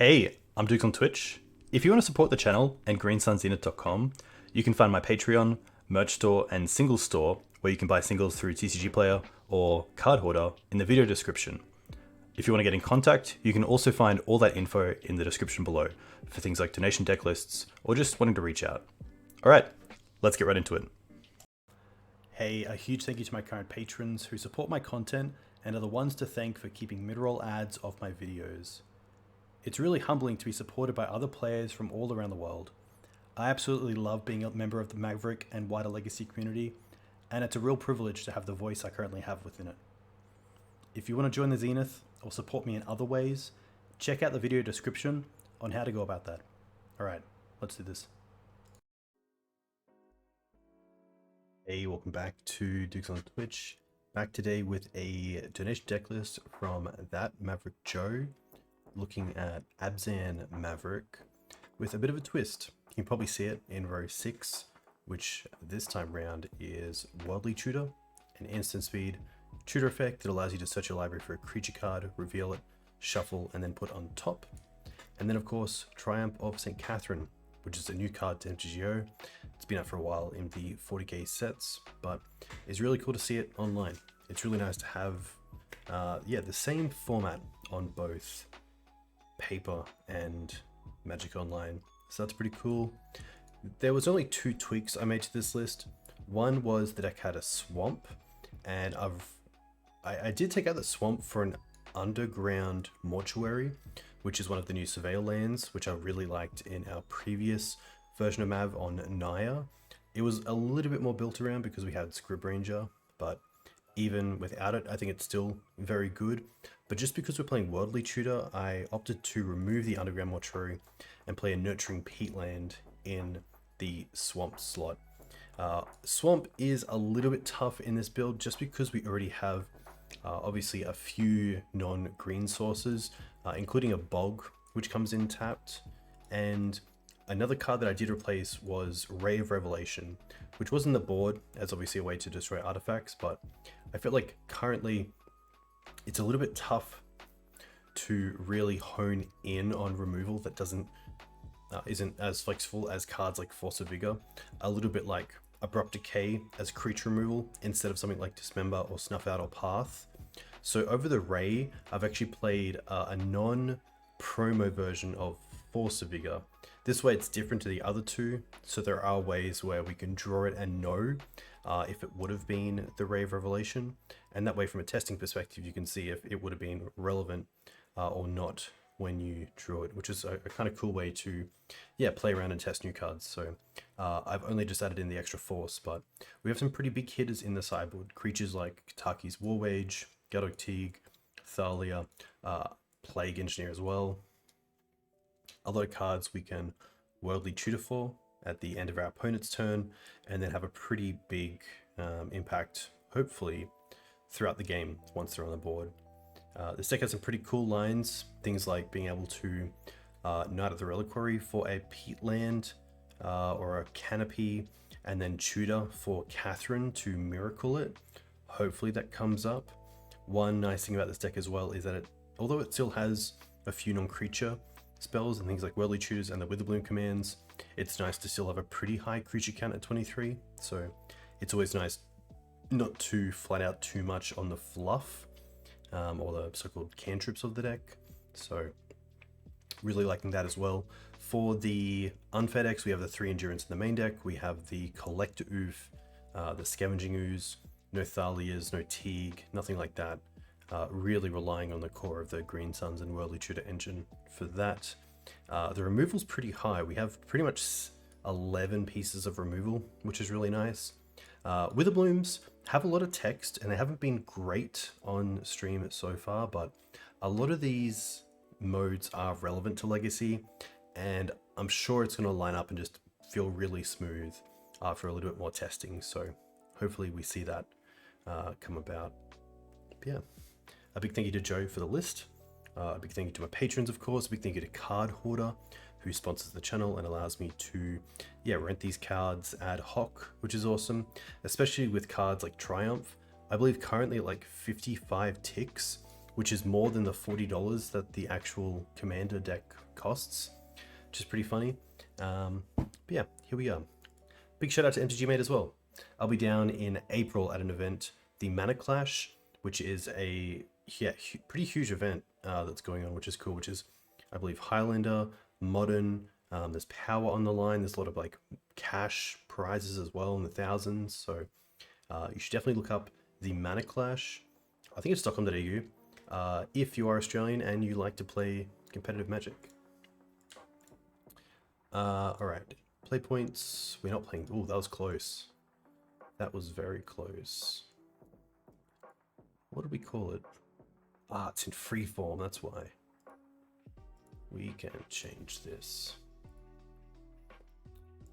Hey, I'm Dukes on Twitch. If you want to support the channel and greensunzenith.com, you can find my Patreon, merch store, and singles store where you can buy singles through TCG Player or Card Hoarder in the video description. If you want to get in contact, you can also find all that info in the description below for things like donation deck lists or just wanting to reach out. Alright, let's get right into it. Hey, a huge thank you to my current patrons who support my content and are the ones to thank for keeping mid-roll ads off my videos. It's really humbling to be supported by other players from all around the world. I absolutely love being a member of the Maverick and wider Legacy community, and it's a real privilege to have the voice I currently have within it. If you want to join the Zenith or support me in other ways, check out the video description on how to go about that. Alright, let's do this. Hey, welcome back to Dukes on Twitch. Back today with a donation deck list from that Maverick Joe, looking at Abzan Maverick with a bit of a twist. You can probably see it in row 6, which this time round is Worldly Tutor, an instant speed tutor effect that allows you to search your library for a creature card, reveal it, shuffle, and then put on top. And then of course, Triumph of St. Katherine, which is a new card to MTGO. It's been out for a while in the 40k sets, but it's really cool to see it online. It's really nice to have the same format on both paper and Magic Online, so that's pretty cool. There was only 2 tweaks I made to this list. One was the deck had a swamp, and I did take out the swamp for an Underground Mortuary, which is one of the new Surveil lands, which I really liked in our previous version of Mav on Naya. It was a little bit more built around because we had Scribranger, but even without it, I think it's still very good. But just because we're playing Worldly Tutor, I opted to remove the Underground Mortuary and play a Nurturing Peatland in the Swamp slot. Swamp is a little bit tough in this build just because we already have obviously a few non-green sources, including a Bog, which comes in tapped. And another card that I did replace was Ray of Revelation, which was in the board as obviously a way to destroy artifacts, but I feel like currently it's a little bit tough to really hone in on removal that isn't as flexible as cards like Force of Vigor, a little bit like Abrupt Decay as creature removal instead of something like Dismember or Snuff Out or Path. So over the Ray, I've actually played a non-promo version of Force of Vigor. This way it's different to the other two, so there are ways where we can draw it and know if it would have been the Ray of Revelation, and that way from a testing perspective you can see if it would have been relevant or not when you draw it, which is a kind of cool way to play around and test new cards. So I've only just added in the extra force, but we have some pretty big hitters in the sideboard. Creatures like Kataki's Warwage, Gadok Teague, Thalia, Plague Engineer as well. A lot of cards we can Worldly Tutor for at the end of our opponent's turn, and then have a pretty big impact, hopefully, throughout the game once they're on the board. This deck has some pretty cool lines, things like being able to Knight of the Reliquary for a Peatland or a Canopy, and then Tutor for Katherine to Miracle it. Hopefully that comes up. One nice thing about this deck as well is that although it still has a few non-creature spells and things like Worldly Tutors and the Witherbloom Commands, it's nice to still have a pretty high creature count at 23, so it's always nice not to flat out too much on the fluff or the so-called cantrips of the deck, so really liking that as well. For the unfair decks, we have the 3 Endurance in the main deck, we have the Collector Ouphe, the Scavenging Ooze, no Thalias, no Teague, nothing like that. Really relying on the core of the Green Suns and Worldly Tutor engine for that. The removal's pretty high. We have pretty much 11 pieces of removal, which is really nice. Witherblooms have a lot of text and they haven't been great on stream so far, but a lot of these modes are relevant to Legacy, and I'm sure it's going to line up and just feel really smooth after a little bit more testing. So hopefully we see that come about. Yeah. A big thank you to Joe for the list. A big thank you to my patrons, of course. A big thank you to Card Hoarder, who sponsors the channel and allows me to rent these cards ad hoc, which is awesome, especially with cards like Triumph. I believe currently at like 55 ticks, which is more than the $40 that the actual Commander deck costs, which is pretty funny. But yeah, here we are. Big shout out to MTG Mate as well. I'll be down in April at an event, the Mana Clash, which is a pretty huge event that's going on, which is cool, which is, I believe, Highlander, Modern, there's power on the line, there's a lot of like cash prizes as well in the thousands, so you should definitely look up the Mana Clash. I think it's .com.au if you are Australian and you like to play competitive Magic. Alright, play points, we're not playing, oh that was close. That was very close. What do we call it? Ah, it's in free form, that's why. We can change this.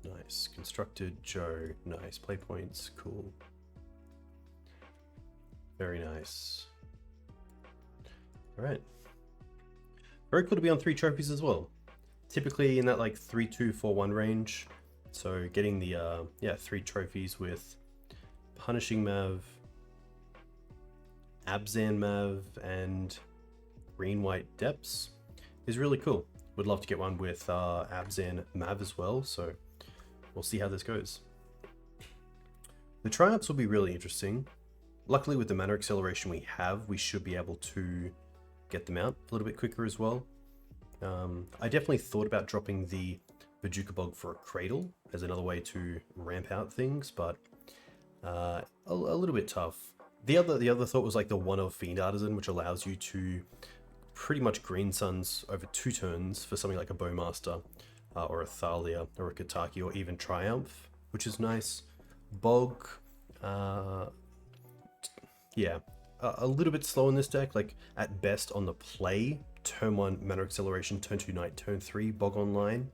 Nice. Constructed Joe. Nice. Play points. Cool. Very nice. Alright. Very cool to be on 3 trophies as well. Typically in that like 3-2-4-1 range. So getting the 3 trophies with Punishing Mav, Abzan Mav, and Green White Depths is really cool. Would love to get one with Abzan Mav as well, so we'll see how this goes. The triumphs will be really interesting. Luckily with the mana acceleration we have, we should be able to get them out a little bit quicker as well. I definitely thought about dropping the Bojuka Bog for a Cradle as another way to ramp out things, but a little bit tough. The other thought was like the one of Fiend Artisan, which allows you to pretty much green suns over 2 turns for something like a Bowmaster, or a Thalia, or a Kataki, or even Triumph, which is nice. Bog, yeah, a little bit slow in this deck, like at best on the play, turn 1 mana acceleration, turn 2 night, turn 3 Bog online.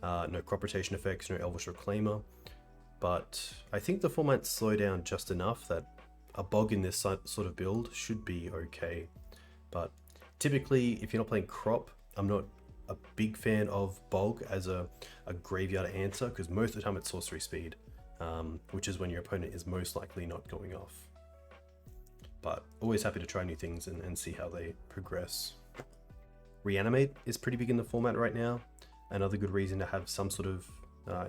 No crop rotation effects, no Elvish Reclaimer, but I think the format slow down just enough that a Bog in this sort of build should be okay. But typically, if you're not playing crop, I'm not a big fan of Bog as a graveyard answer, because most of the time it's sorcery speed, which is when your opponent is most likely not going off. But always happy to try new things and see how they progress. Reanimate is pretty big in the format right now. Another good reason to have some sort of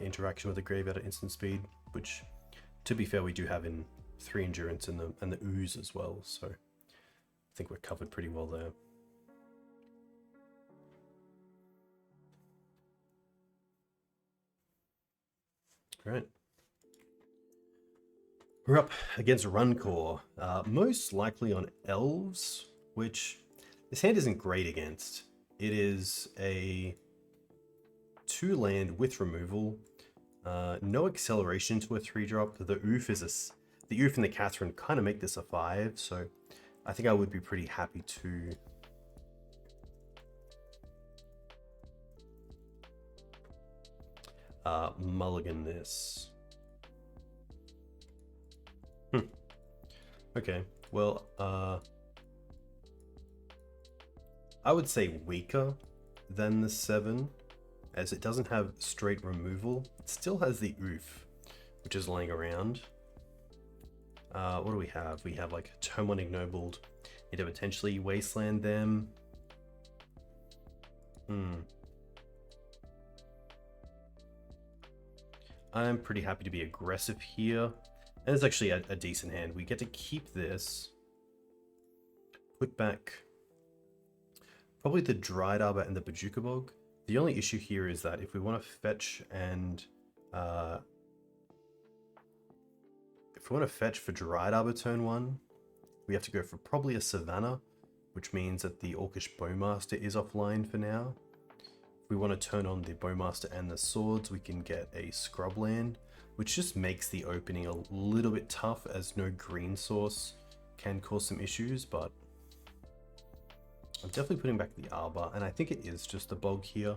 interaction with the graveyard at instant speed, which, to be fair, we do have in 3 Endurance and the Ooze as well, so I think we're covered pretty well there. Right. We're up against Runcorn, most likely on Elves, which this hand isn't great against. It is a 2-land with removal, no acceleration to a 3-drop. The Ouphe the Ouphe and the Katherine kind of make this a 5, so I think I would be pretty happy to mulligan this. Okay, well, I would say weaker than the 7, as it doesn't have straight removal. It still has the Ouphe, which is laying around. What do we have? We have like turn 1 ignobled. Need to potentially wasteland them. I'm pretty happy to be aggressive here. And it's actually a decent hand. We get to keep this. Put back probably the Dryad Arbor and the Bojuka Bog. The only issue here is that if we want to fetch and if we want to fetch for Dryad Arbor turn 1, we have to go for probably a Savannah, which means that the Orcish Bowmaster is offline for now. If we want to turn on the Bowmaster and the swords, we can get a Scrubland, which just makes the opening a little bit tough, as no green source can cause some issues, but I'm definitely putting back the Arbor, and I think it is just the Bog here.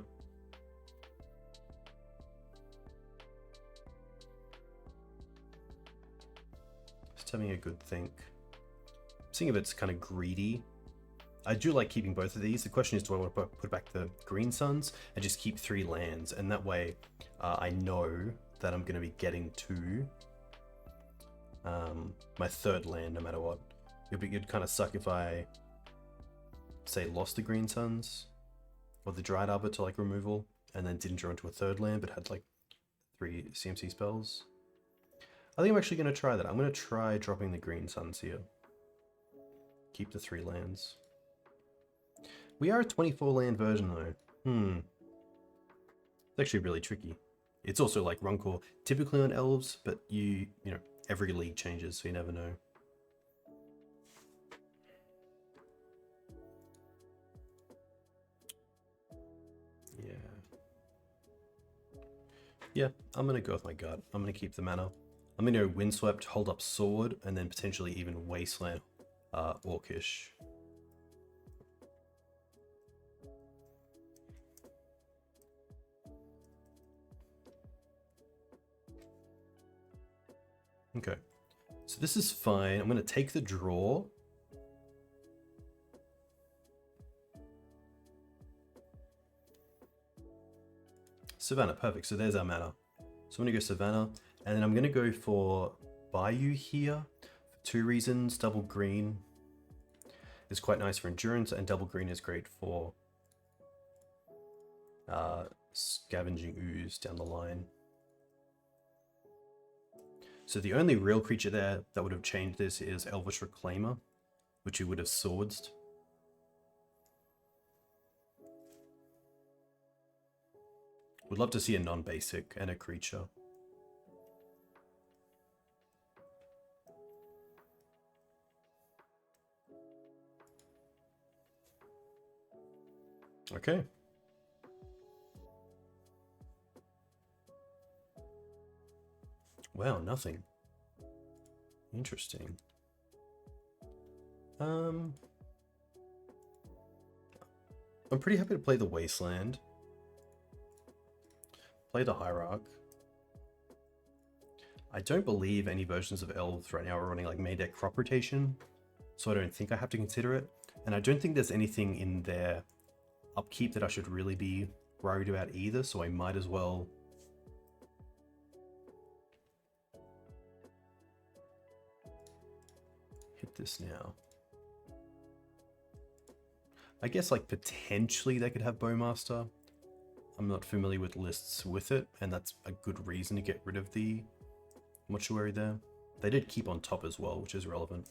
Just having a good think. Seeing if it's kind of greedy. I do like keeping both of these. The question is, do I want to put back the Green Suns and just keep 3 lands, and that way I know that I'm going to be getting to my 3rd land no matter what. It'd kind of suck if I say, lost the Green Suns or the Dryad Arbor to like removal, and then didn't draw into a third land, but had like 3 CMC spells. I think I'm actually going to try that. I'm going to try dropping the Green Suns here. Keep the 3 lands. We are a 24 land version though. It's actually really tricky. It's also like Runcore, typically on Elves, but you know, every league changes, so you never know. Yeah, I'm going to go with my gut. I'm going to keep the mana. I'm going to go Windswept, hold up Sword, and then potentially even Wasteland Orcish. Okay, so this is fine. I'm going to take the draw. Savannah, perfect. So there's our mana. So I'm going to go Savannah, and then I'm going to go for Bayou here for 2 reasons. Double green is quite nice for endurance, and double green is great for Scavenging Ooze down the line. So the only real creature there that would have changed this is Elvish Reclaimer, which you would have swordsed. Would love to see a non-basic and a creature. Okay. Wow, nothing. Interesting. I'm pretty happy to play the Wasteland. Play the Hierarch. I don't believe any versions of Elves right now are running like main deck crop rotation, so I don't think I have to consider it. And I don't think there's anything in their upkeep that I should really be worried about either, so I might as well hit this now. I guess like potentially they could have Bowmaster. I'm not familiar with lists with it, and that's a good reason to get rid of the Mortuary there. They did keep on top as well, which is relevant.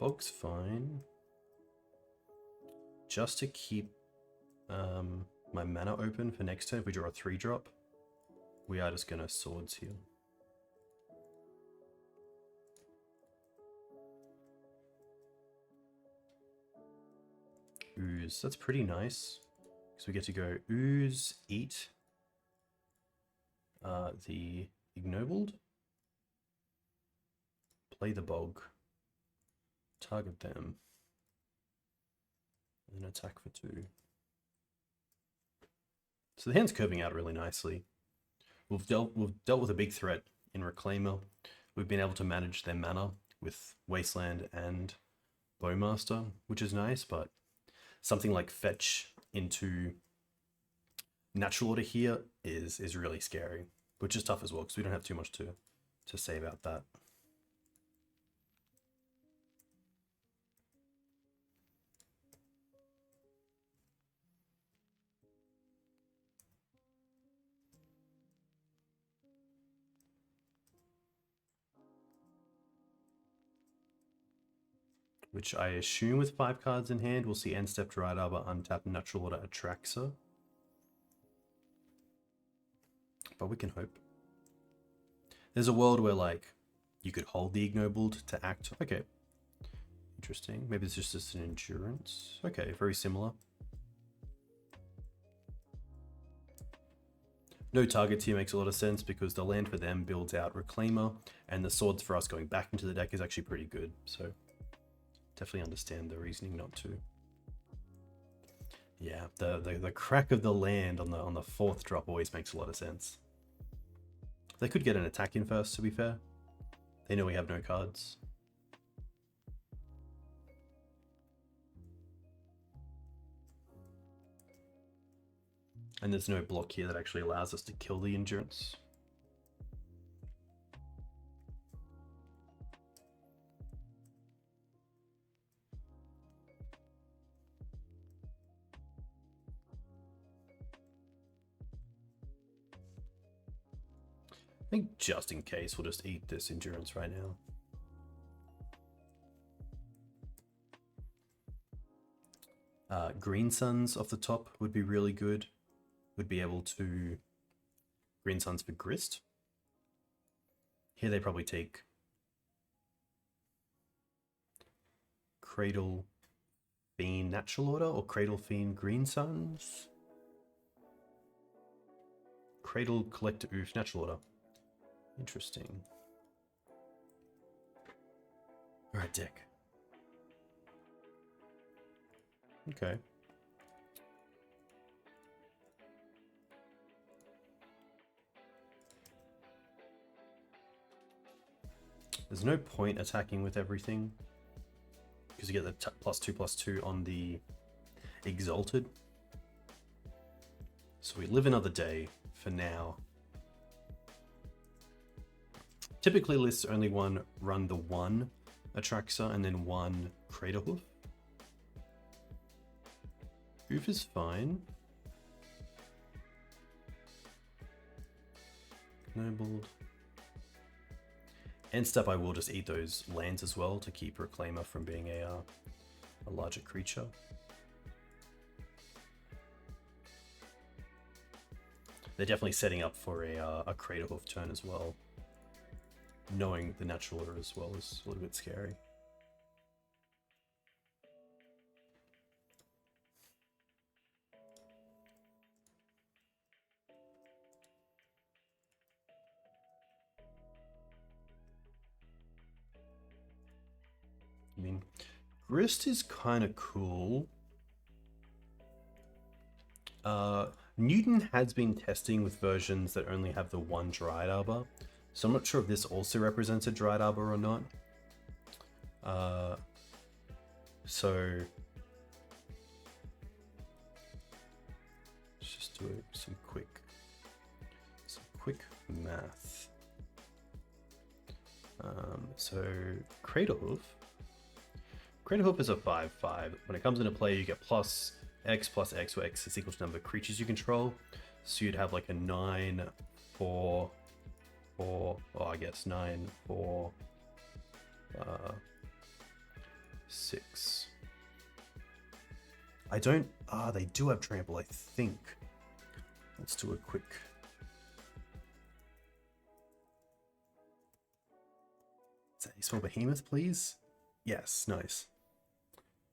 Bog's fine. Just to keep my mana open for next turn, if we draw a 3-drop, we are just going to swords here. Ooze, that's pretty nice. So we get to go Ooze, eat the Ignobled, play the Bog, target them, and then attack for 2. So the hand's curving out really nicely. We've dealt with a big threat in Reclaimer. We've been able to manage their mana with Wasteland and Bowmaster, which is nice, but something like fetch into natural order here is really scary, which is tough as well because we don't have too much to say about that. Which I assume with 5 cards in hand, we'll see end step Dryad Arbor, untap Natural Order Atraxa. But we can hope. There's a world where like you could hold the Ignobled to act. Okay. Interesting. Maybe it's just an endurance. Okay, very similar. No targets here makes a lot of sense because the land for them builds out Reclaimer, and the swords for us going back into the deck is actually pretty good. So definitely understand the reasoning not to. Yeah, the crack of the land on the 4th drop always makes a lot of sense. They could get an attack in first, to be fair. They know we have no cards. And there's no block here that actually allows us to kill the endurance. think just in case, we'll just eat this endurance right now. Green Suns off the top would be really good. Would be able to Green Suns for Grist. Here they probably take Cradle Fiend Natural Order or Cradle Fiend Green Suns. Cradle Collector Ouphe Natural Order. Interesting. Alright, deck. Okay. There's no point attacking with everything because you get the +2/+2 on the Exalted. So we live another day for now. Typically lists only run the one Atraxa and then one Craterhoof. Ouphe is fine. Nobled. End step, I will just eat those lands as well to keep Reclaimer from being a larger creature. They're definitely setting up for a Craterhoof turn as well. Knowing the natural order as well is a little bit scary. I mean, Grist is kind of cool. Newton has been testing with versions that only have the one Dryad Arbor, so I'm not sure if this also represents a Dryad Arbor or not. So let's just do some quick math. So Craterhoof is a 5/5. When it comes into play, you get +X +X, where X is equal to the number of creatures you control. So you'd have like a 9, 4, 4, or I guess 9, 4, 6. I don't, they do have trample, I think. Let's do a quick. Is that a small behemoth, please? Yes, nice.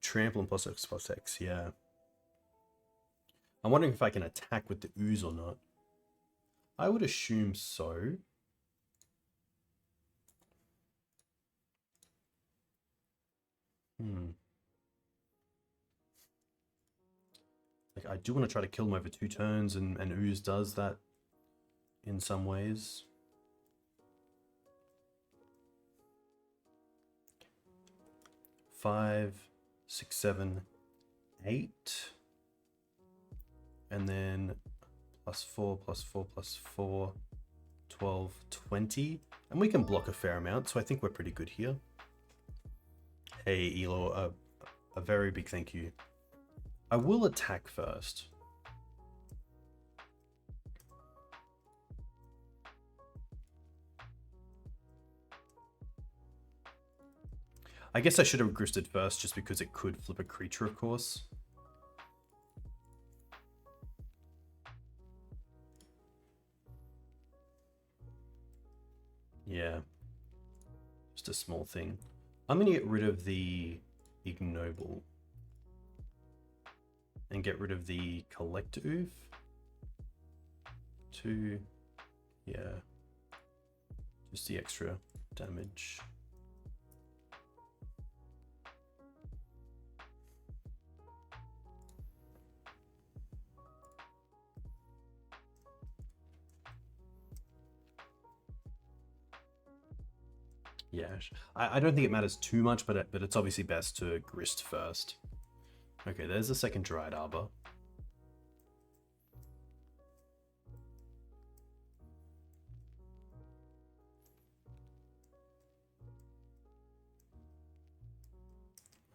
Trample and +X +X, yeah. I'm wondering if I can attack with the ooze or not. I would assume so. Like, I do want to try to kill him over 2 turns, and ooze does that in some ways. Five, 6, 7, 8. And then +4, +4, +4, 12, 20. And we can block a fair amount, so I think we're pretty good here. Hey, Elo, a very big thank you. I will attack first. I guess I should have gristed first just because it could flip a creature, of course. Yeah, just a small thing. I'm gonna get rid of the Ignoble and get rid of the Collector Ouphe. 2, yeah, just the extra damage. Yeah, I don't think it matters too much, but it's obviously best to grist first. Okay, there's the second Dryad Arbor.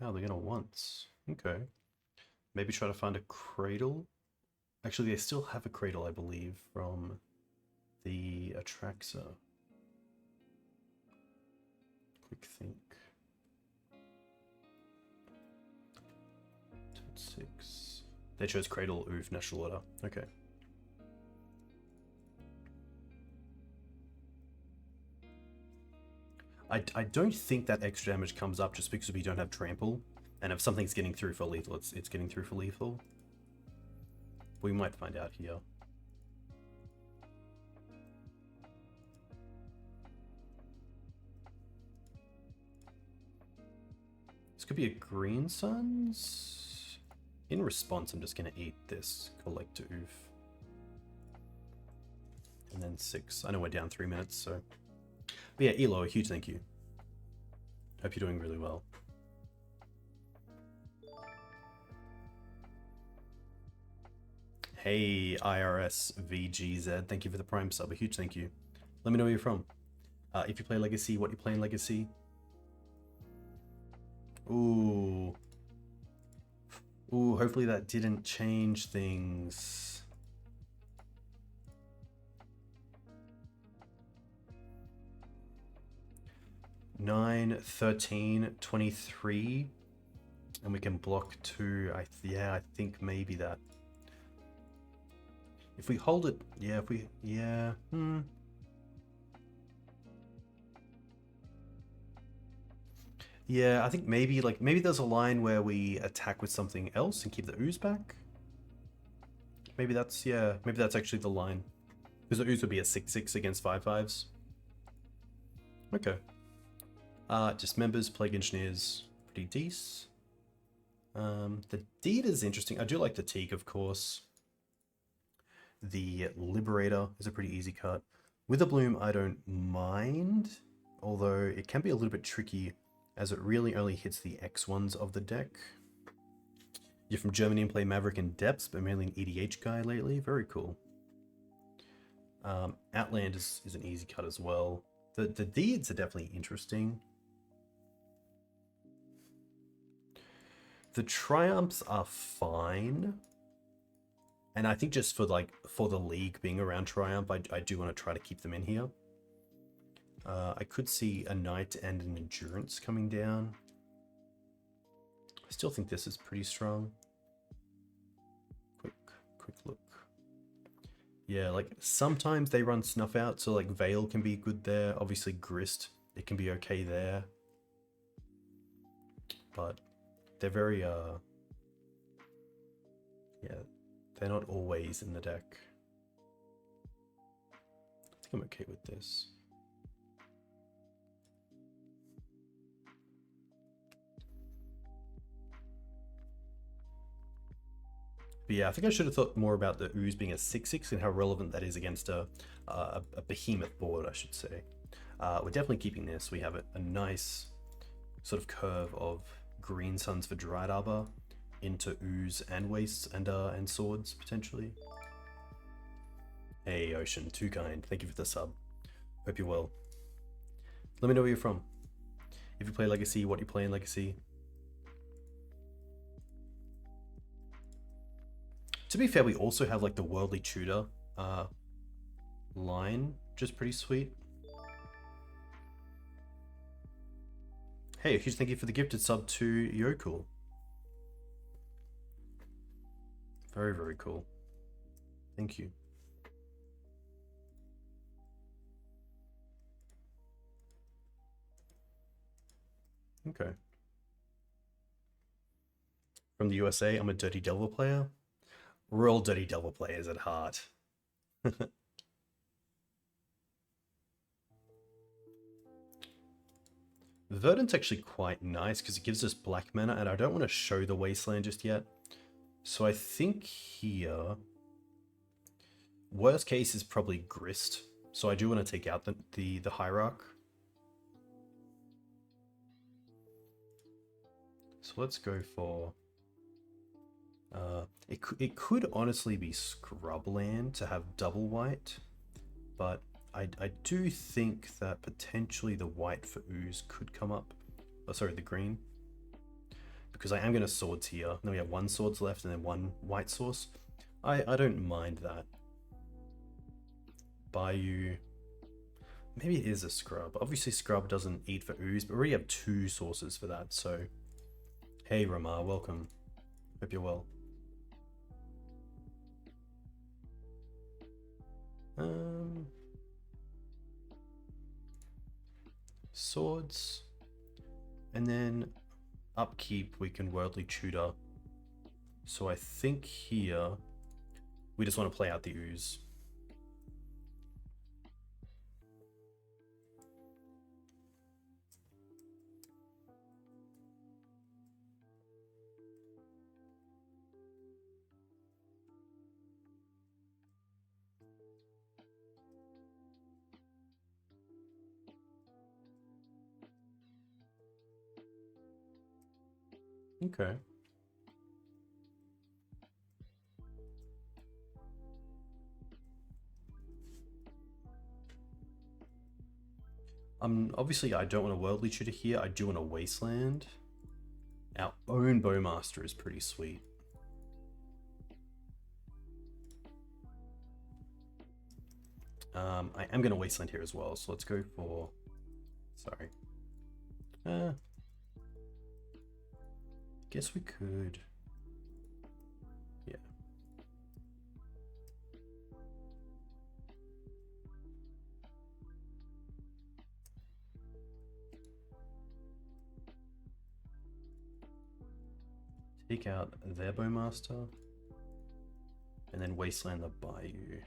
Wow, they're gonna once. Okay. Maybe try to find a cradle. Actually, they still have a cradle, I believe, from the Atraxa? Quick think. Turn 6. They chose Cradle, Ouphe, National Order. Okay. I don't think that extra damage comes up just because we don't have trample. And if something's getting through for lethal, it's getting through for lethal. We might find out here. This could be a Green Suns. In response, I'm just going to eat this Collector Ouphe. And then 6. I know we're down 3 minutes, so... But yeah, Elo, a huge thank you. Hope you're doing really well. Hey, IRS VGZ, thank you for the Prime sub. A huge thank you. Let me know where you're from. If you play Legacy, what you play in Legacy. Ooh. Ooh, hopefully that didn't change things. Nine, 13, 23, and we can block 2. I think maybe that. If we hold it, yeah. If we, yeah. Yeah, I think maybe maybe there's a line where we attack with something else and keep the ooze back. Maybe that's maybe that's actually the line, because the ooze would be a 6/6 against 5/5s. Okay. Dismembers, Plague Engineers, pretty decent. The Deed is interesting. I do like the Teak, of course. The Liberator is a pretty easy cut. Witherbloom I don't mind, although it can be a little bit tricky as it really only hits the X ones of the deck. You're from Germany and play Maverick in depths, but mainly an EDH guy lately. Very cool. Outland is an easy cut as well. The Deeds are definitely interesting. The Triumphs are fine. And I think just for the league being around Triumph, I do want to try to keep them in here. I could see a Knight and an Endurance coming down. I still think this is pretty strong. Quick look. Yeah, like sometimes they run Snuff Out, so like Veil can be good there. Obviously Grist, it can be okay there. But they're very yeah, they're not always in the deck. I think I'm okay with this. But yeah, I think I should have thought more about the Ooze being a 6/6 and how relevant that is against a behemoth board, I should say. We're definitely keeping this. We have a nice sort of curve of Green Suns for Dryad Arbor into Ooze and Wastes and Swords, potentially. Hey, Ocean, too kind. Thank you for the sub. Hope you're well. Let me know where you're from. If you play Legacy, what you play in Legacy. To be fair, we also have like the Worldly Tutor line, which is pretty sweet. Hey, a huge thank you for the gifted sub to Yokul. Very, very cool. Thank you. Okay. From the USA, I'm a Dirty Devil player. We're all Dirty Devil players at heart. Verdant's actually quite nice because it gives us black mana, and I don't want to show the Wasteland just yet. So I think here, worst case is probably Grist. So I do want to take out the Hierarch. So let's go for... it could honestly be Scrubland to have double white, but I do think that potentially the white for Ooze could come up. Oh, sorry, the green. Because I am going to swords here. Then we have 1 swords left and then 1 white source. I don't mind that. Bayou. Maybe it is a scrub. Obviously scrub doesn't eat for ooze, but we already have 2 sources for that, so... Hey Ramar, welcome. Hope you're well. Swords. And then upkeep we can Worldly Tutor. So I think here we just want to play out the ooze. Okay. Obviously I don't want a Worldly Tutor here. I do want a Wasteland. Our own Bowmaster is pretty sweet. I am going to Wasteland here as well, so let's go for... Sorry. Guess we could... Yeah. Take out their Bowmaster. And then Wasteland the Bayou.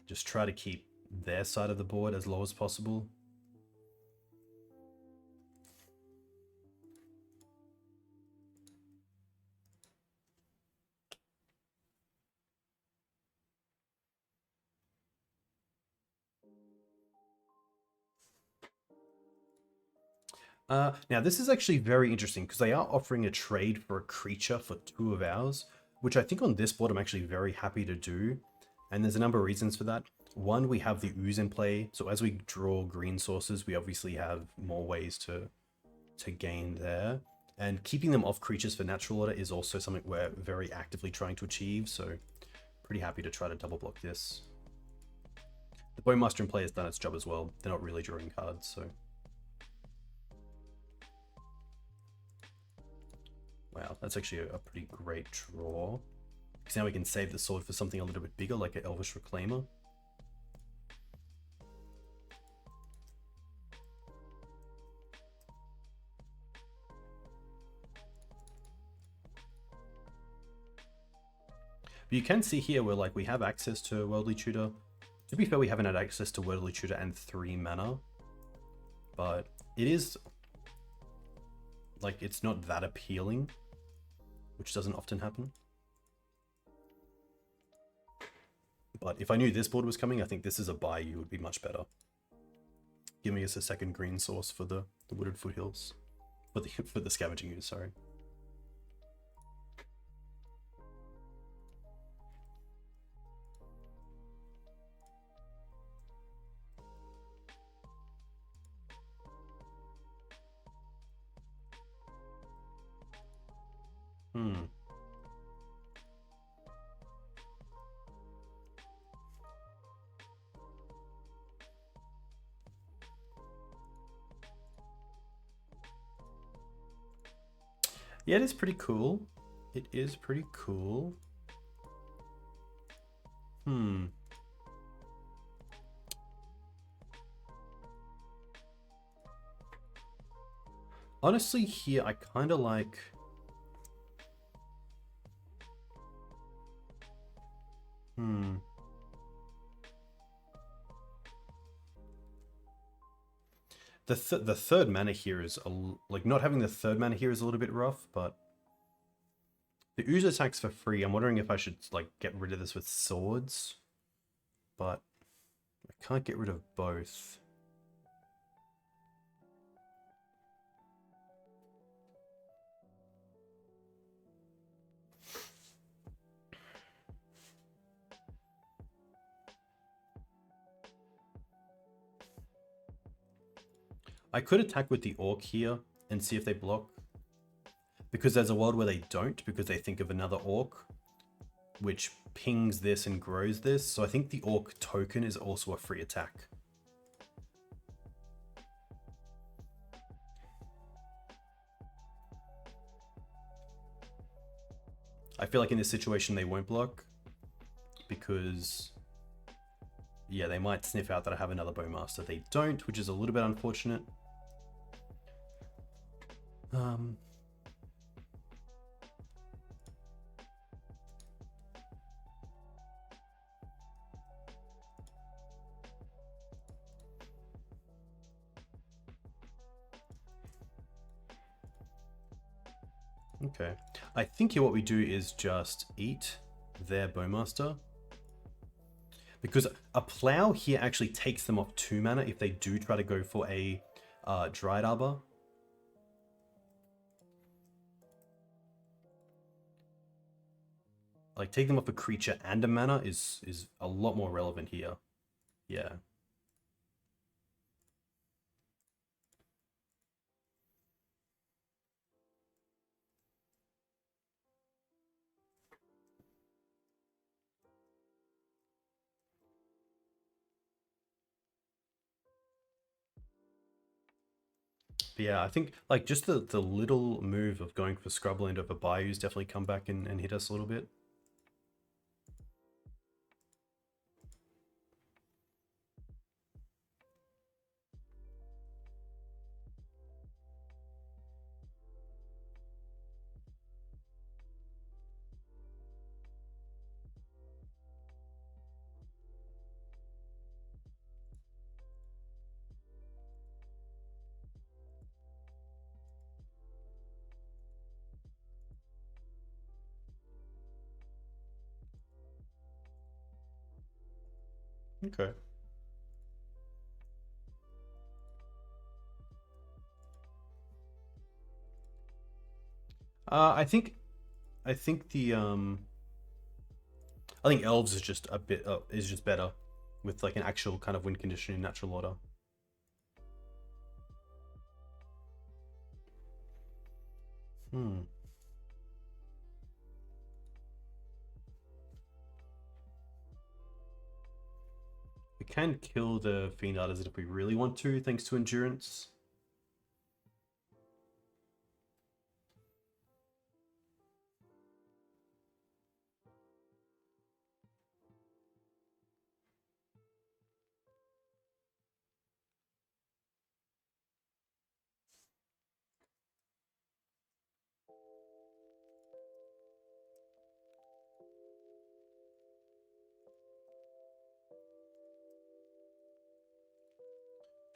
Just try to keep their side of the board as low as possible. Now this is actually very interesting because they are offering a trade for a creature for 2 of ours, which I think on this board I'm actually very happy to do. And there's a number of reasons for that. One, we have the ooze in play, so as we draw green sources, we obviously have more ways to gain there. And keeping them off creatures for natural order is also something we're very actively trying to achieve, so pretty happy to try to double block this. The Bowmaster in play has done its job as well. They're not really drawing cards, so... Wow, that's actually a pretty great draw. Because now we can save the sword for something a little bit bigger, like an Elvish Reclaimer. But you can see here where like we have access to Worldly Tutor. To be fair, we haven't had access to Worldly Tutor and 3 mana. But it is... like, it's not that appealing. Which doesn't often happen. But if I knew this board was coming, I think this is a Bayou would be much better. Giving us a second green source for the Wooded Foothills. For the Scavenging Ooze, sorry. Yeah, it is pretty cool. It is pretty cool. Honestly, here I kind of like... The third mana here is, like, not having the third mana here is a little bit rough, but the ooze attacks for free. I'm wondering if I should, like, get rid of this with swords, but I can't get rid of both. I could attack with the Orc here and see if they block. Because there's a world where they don't, because they think of another Orc. which pings this and grows this. So I think the Orc token is also a free attack. I feel like in this situation they won't block because, yeah, they might sniff out that I have another Bowmaster. They don't, which is a little bit unfortunate. Okay, I think here what we do is just eat their Bowmaster, because a plow here actually takes them off 2 mana if they do try to go for a Dryad Arbor. Like, take them off a creature and a mana is a lot more relevant here. Yeah. But yeah, I think like just the little move of going for Scrubland over Bayou's definitely come back and hit us a little bit. Okay. I think the I think Elves is just a bit is just better with like an actual kind of win condition in natural order. We can kill the Fiend Artisan if we really want to, thanks to Endurance.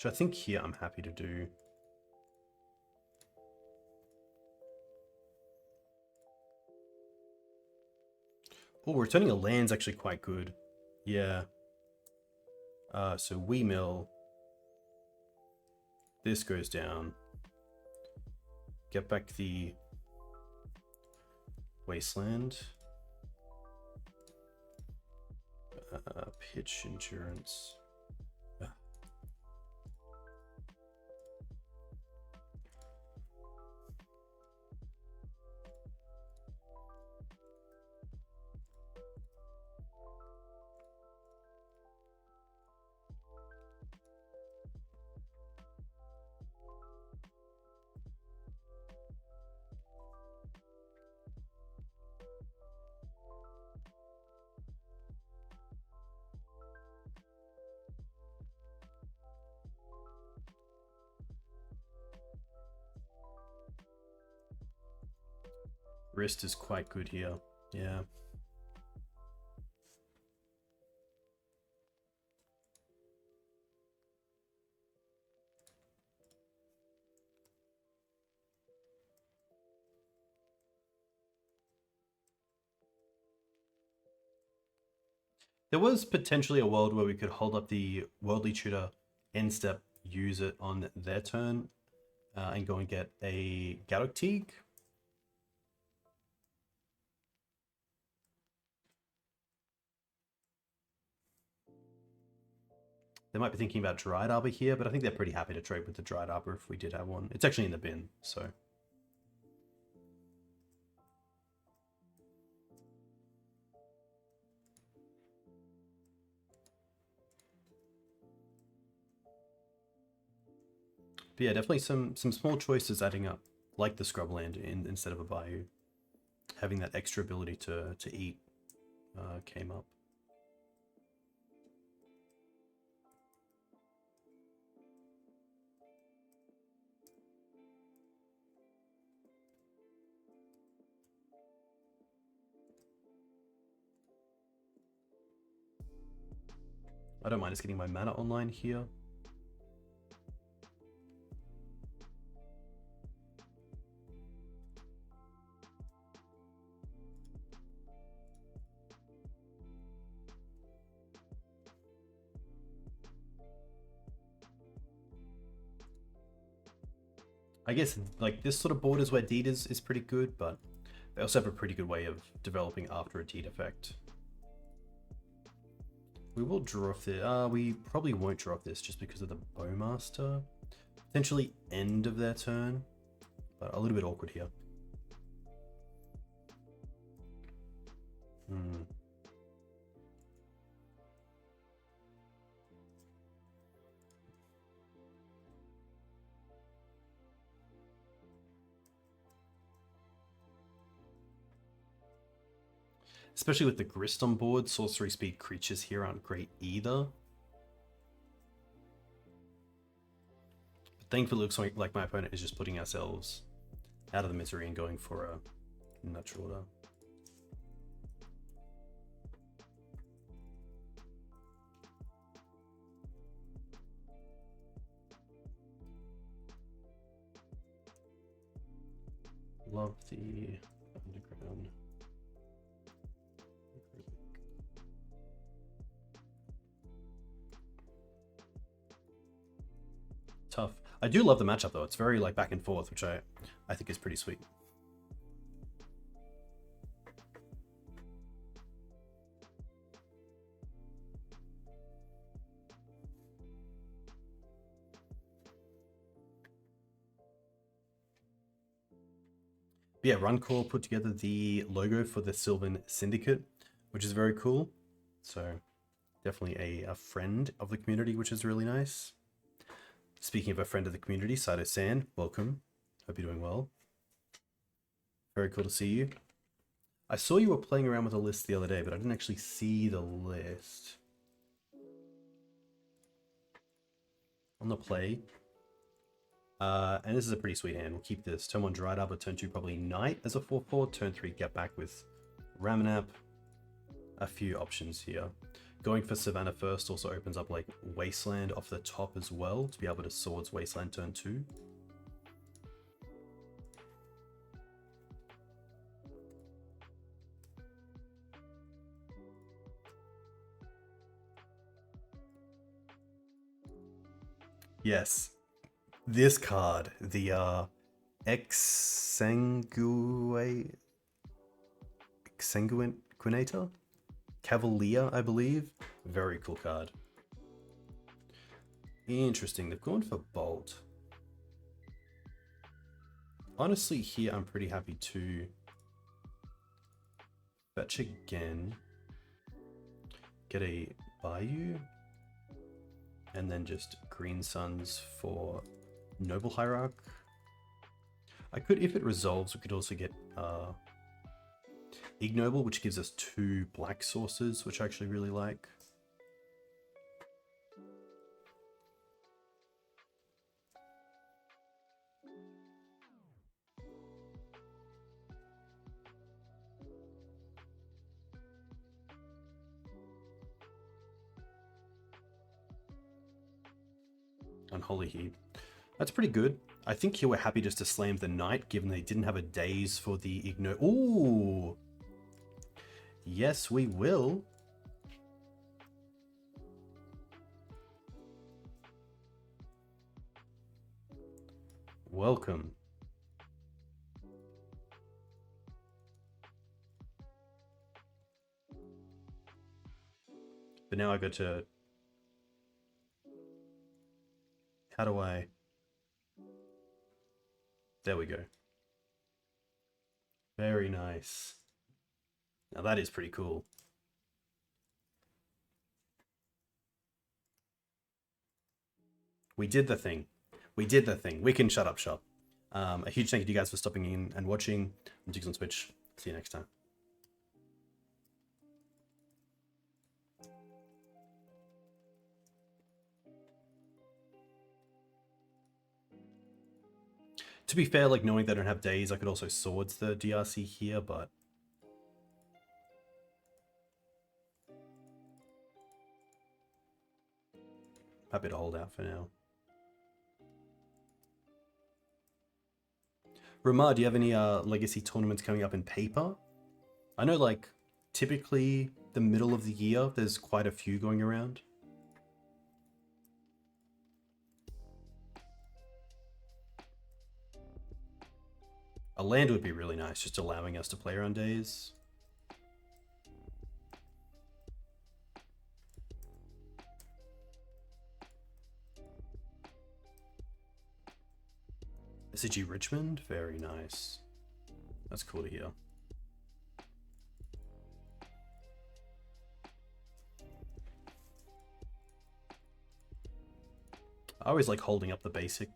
Which I think here I'm happy to do. Oh, returning a land's actually quite good. Yeah. So we mill. This goes down. Get back the Wasteland. Pitch Endurance. Wrist is quite good here. Yeah. There was potentially a world where we could hold up the Worldly Tutor, end step, use it on their turn, and go and get a Gaddock Teague. They might be thinking about Dryad Arbor here, but I think they're pretty happy to trade with the Dryad Arbor if we did have one. It's actually in the bin, so. But yeah, definitely some small choices adding up, like the Scrubland instead of a Bayou. Having that extra ability to eat came up. I don't mind just getting my mana online here. I guess like this sort of board is where Deed is pretty good, but they also have a pretty good way of developing after a Deed effect. We will draw off this. We probably won't draw off this just because of the Bowmaster. Potentially end of their turn, but a little bit awkward here. Especially with the Grist on board, sorcery speed creatures here aren't great either. But thankfully, it looks like my opponent is just putting ourselves out of the misery and going for a natural order. Love the underground. Tough. I do love the matchup though. It's very like back and forth, which I think is pretty sweet. But yeah, Runcore put together the logo for the Sylvan Syndicate, which is very cool. So definitely a friend of the community, which is really nice. Speaking of a friend of the community, Saito San, welcome. Hope you're doing well. Very cool to see you. I saw you were playing around with a list the other day, but I didn't actually see the list. On the play. And this is a pretty sweet hand. We'll keep this. Turn 1 Dryad Arbor, turn 2 probably Knight as a 4/4, turn 3 get back with Ramunap. A few options here. Going for Savannah first also opens up like Wasteland off the top as well to be able to Swords Wasteland turn 2. Yes. This card, the Exsanguinator? Cavalier, I believe. Very cool card. Interesting. They've gone for Bolt. Honestly, here I'm pretty happy to fetch again. Get a Bayou. And then just Green Suns for Noble Hierarch. I could, if it resolves, we could also get Ignoble, which gives us 2 black sources, which I actually really like. Unholy Heat. That's pretty good. I think here we're happy just to slam the Knight, given they didn't have a Daze for the Ignoble. Ooh! Yes, we will. Welcome. But now I go to... How do I... There we go. Very nice. Now that is pretty cool. We did the thing. We did the thing. We can shut up shop. A huge thank you to you guys for stopping in and watching. I'm Diggs on Twitch. See you next time. To be fair, like knowing they don't have days, I could also swords the DRC here, but happy to hold out for now. Ramar, do you have any legacy tournaments coming up in paper? I know, like, typically the middle of the year, there's quite a few going around. A land would be really nice, just allowing us to play around days. SCG Richmond? Very nice. That's cool to hear. I always like holding up the basic,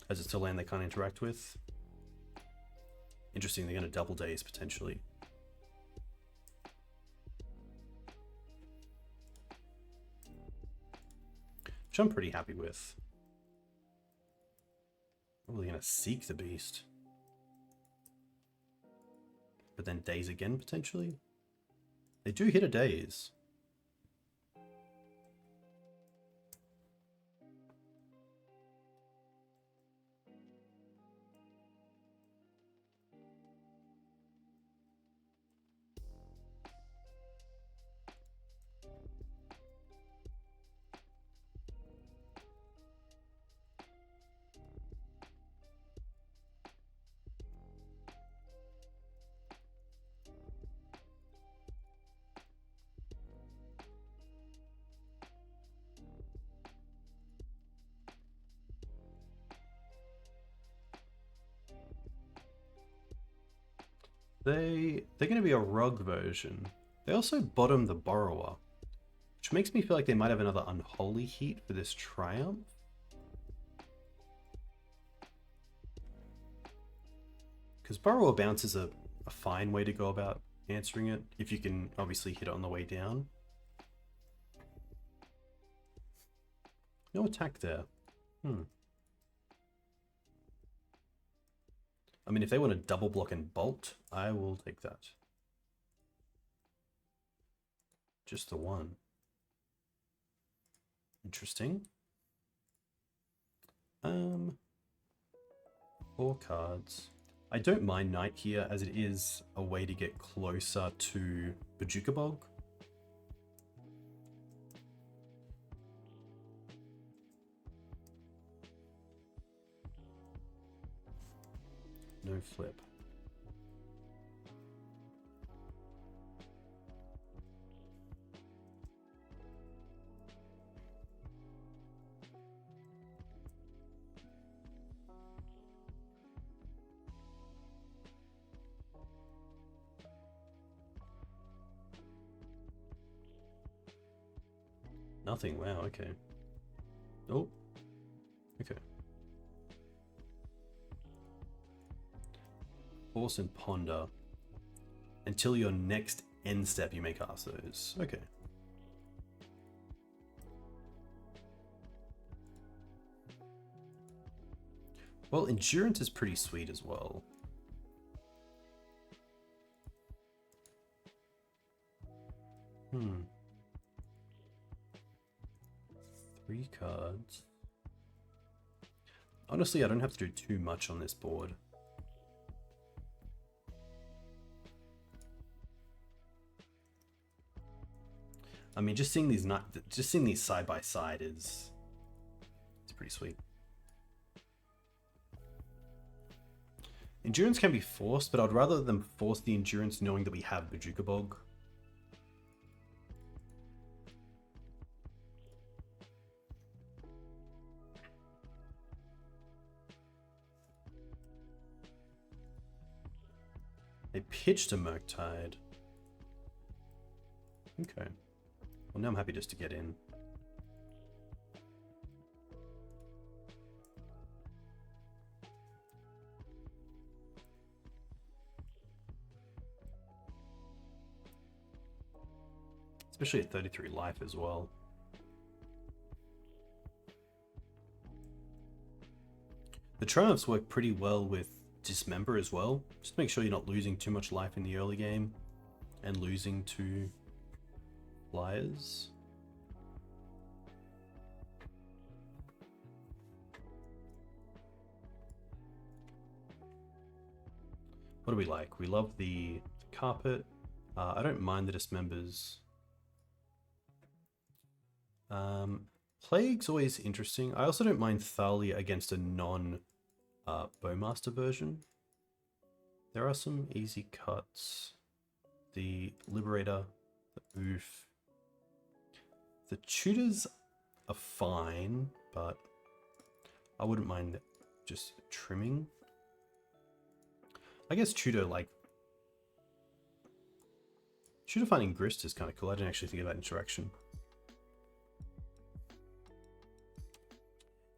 as it's a land they can't interact with. Interesting, they're going to double days potentially. Which I'm pretty happy with. Probably going to seek the beast. But then days again potentially? They do hit a days. They're going to be a rug version. They also bottom the Borrower, which makes me feel like they might have another Unholy Heat for this Triumph. Because Borrower Bounce is a fine way to go about answering it, if you can obviously hit it on the way down. No attack there. I mean, if they want to double block and bolt, I will take that. Just the one. Interesting. 4 cards. I don't mind Knight here, as it is a way to get closer to Bojuka Bog. No flip. Nothing, wow, okay. Oh, okay. Force and Ponder. Until your next end step, you may cast those. Okay. Well, Endurance is pretty sweet as well. Hmm. 3 cards. Honestly, I don't have to do too much on this board. I mean, just seeing these side by side it's pretty sweet. Endurance can be forced, but I'd rather them force the Endurance knowing that we have Bojuka Bog. They pitched a Murktide. Okay. Well, now I'm happy just to get in. especially at 33 life as well. The Triumphs work pretty well with Dismember as well. Just make sure you're not losing too much life in the early game and losing to Flyers. What do we like? We love the carpet. I don't mind the Dismembers. Plague's always interesting. I also don't mind Thalia against a non-Bowmaster version. There are some easy cuts. The Liberator, the Ouphe. The Tutors are fine, but I wouldn't mind just trimming. I guess Tutor finding Grist is kind of cool. I didn't actually think of that interaction.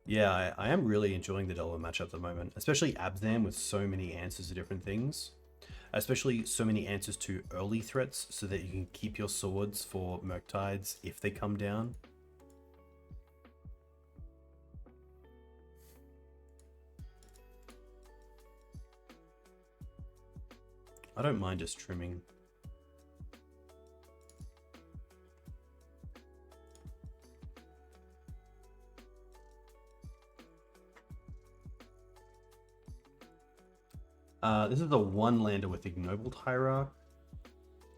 Yeah, I am really enjoying the Delver matchup at the moment, especially Abzan with so many answers to different things. Especially so many answers to early threats so that you can keep your swords for Murktides if they come down. I don't mind just trimming. This is the one lander with Ignoble Hierarch,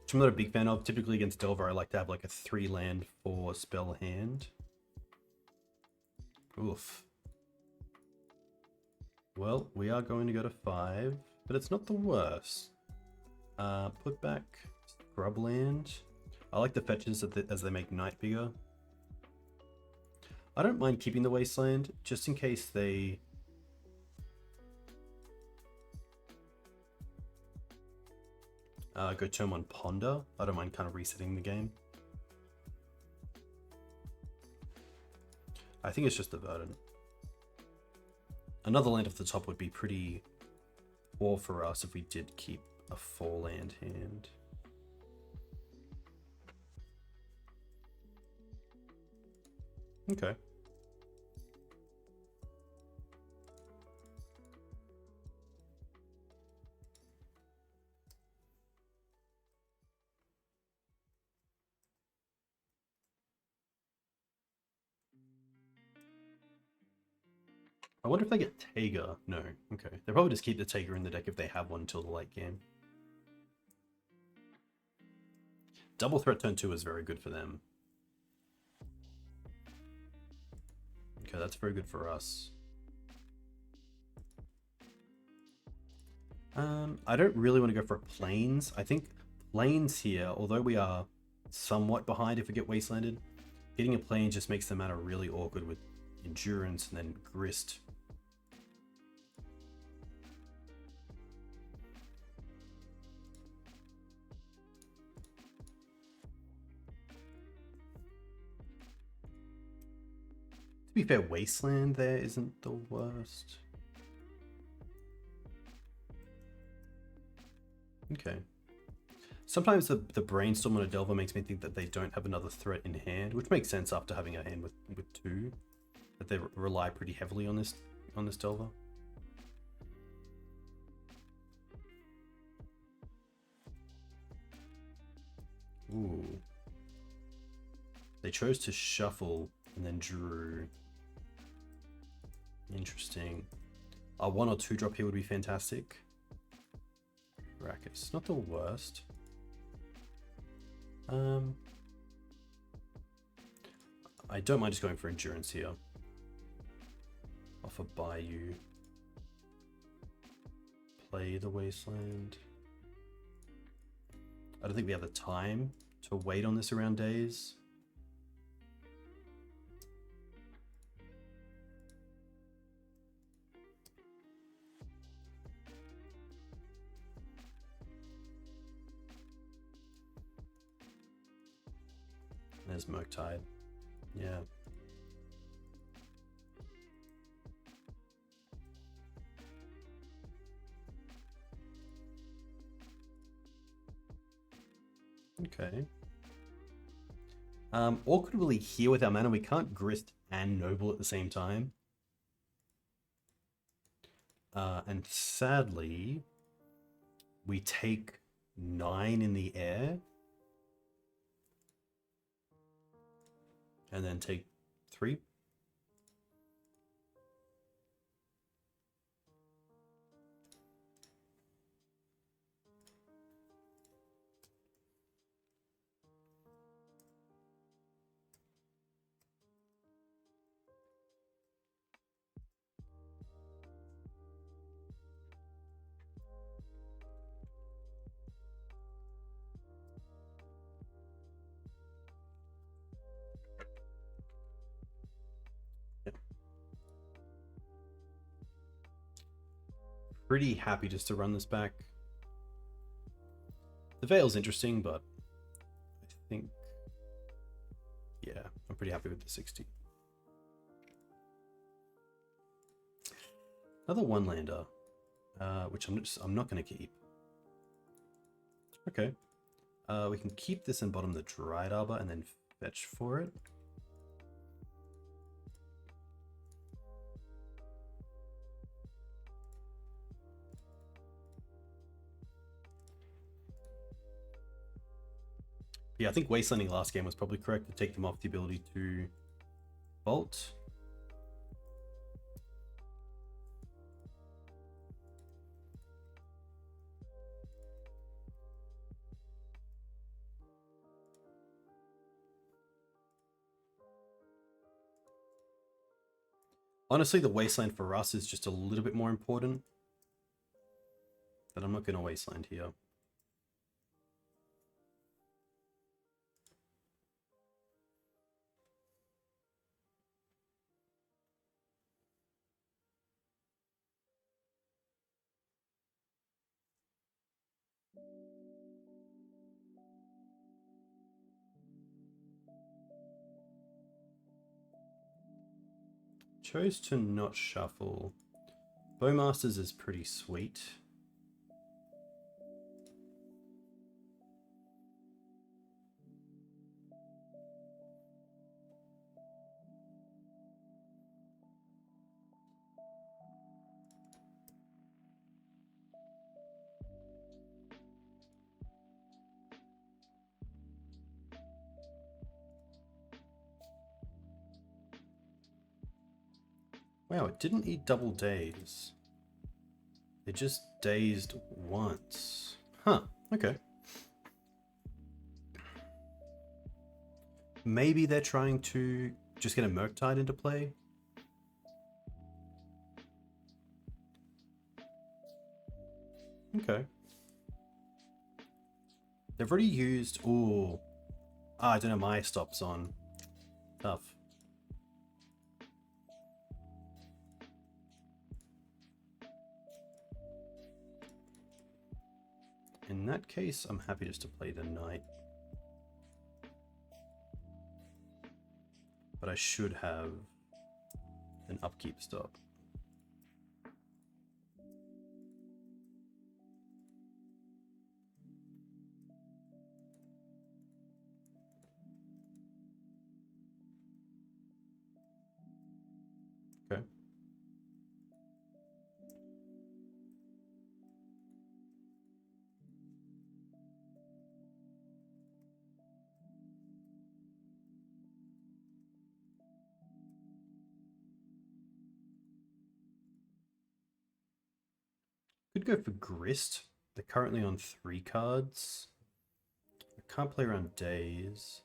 which I'm not a big fan of. Typically against Delver, I like to have like a 3 land for spell hand. Oof. Well, we are going to go to 5, but it's not the worst. Put back Scrubland. I like the fetches as they make Night bigger. I don't mind keeping the Wasteland, just in case they... go turn 1 Ponder. I don't mind kind of resetting the game. I think it's just the Verdant. Another land off the top would be pretty poor for us if we did keep a 4 land hand. Okay. I wonder if they get Taiga. No. Okay. They'll probably just keep the Taiga in the deck if they have one until the late game. Double threat turn 2 is very good for them. Okay, that's very good for us. I don't really want to go for Plains. I think Plains here, although we are somewhat behind if we get Wastelanded, getting a Plains just makes the matter really awkward with Endurance and then Grist. To be fair, Wasteland there isn't the worst. Okay. Sometimes the brainstorm on a Delver makes me think that they don't have another threat in hand, which makes sense after having a hand with 2. That they rely pretty heavily on this Delver. Ooh. They chose to shuffle and then drew. Interesting. A 1 or 2 drop here would be fantastic. Karakas, not the worst. I don't mind just going for Endurance here. Off a Bayou. Play the Wasteland. I don't think we have the time to wait on this around days. There's Murktide. Yeah. Okay. Awkwardly here with our mana, we can't Grist and Noble at the same time. And sadly, we take 9 in the air. And then take 3. Pretty happy just to run this back. The Veil's interesting, but I think, yeah, I'm pretty happy with the 60. Another one-lander, which I'm not going to keep. Okay, we can keep this and bottom the Dryad Arbor and then fetch for it. Yeah, I think Wastelanding last game was probably correct to take them off the ability to Bolt. Honestly, the Wasteland for us is just a little bit more important. But I'm not going to Wasteland here. Chose to not shuffle. Bowmasters is pretty sweet. Wow, it didn't eat double days. It just dazed once. Huh, okay. Maybe they're trying to just get a Murktide into play. Okay. They've already used... Ooh. Ah, I don't know, my stop's on. Tough. In that case, I'm happy just to play the Knight. But I should have an upkeep stop. Okay. Could go for Grist. They're currently on 3 cards. I can't play around days.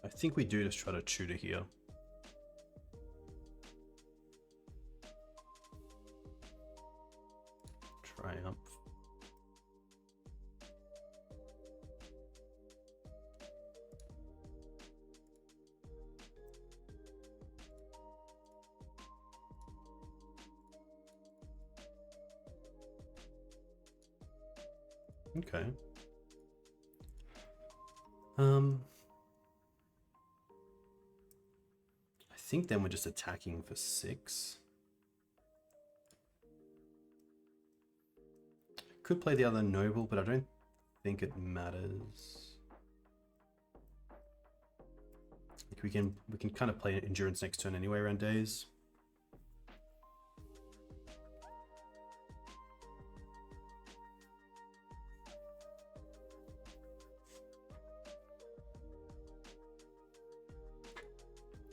I think we do just try to tutor here. Triumph. Okay. I think then we're just attacking for 6. Could play the other Noble, but I don't think it matters. Like we can kind of play Endurance next turn anyway around days.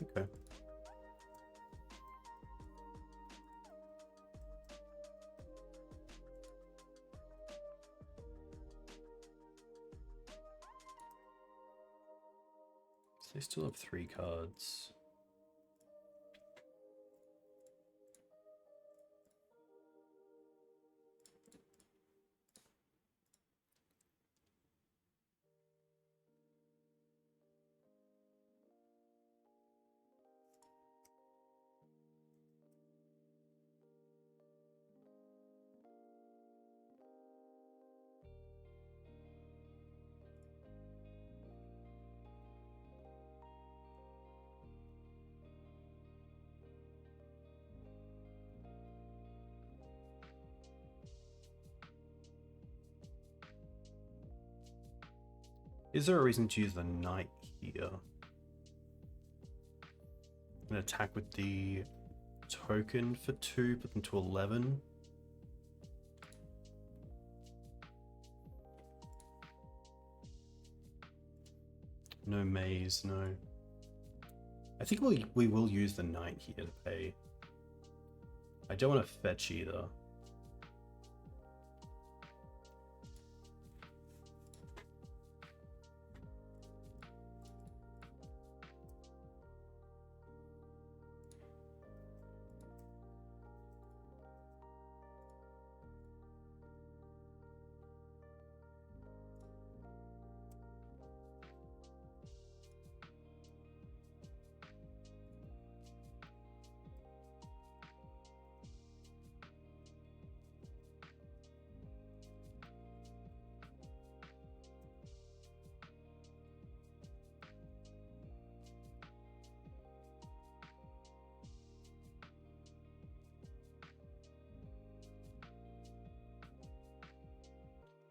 Okay. So they still have 3 cards. Is there a reason to use the Knight here? I'm going to attack with the token for 2, put them to 11. No maze, no. I think we will use the Knight here to pay. I don't want to fetch either.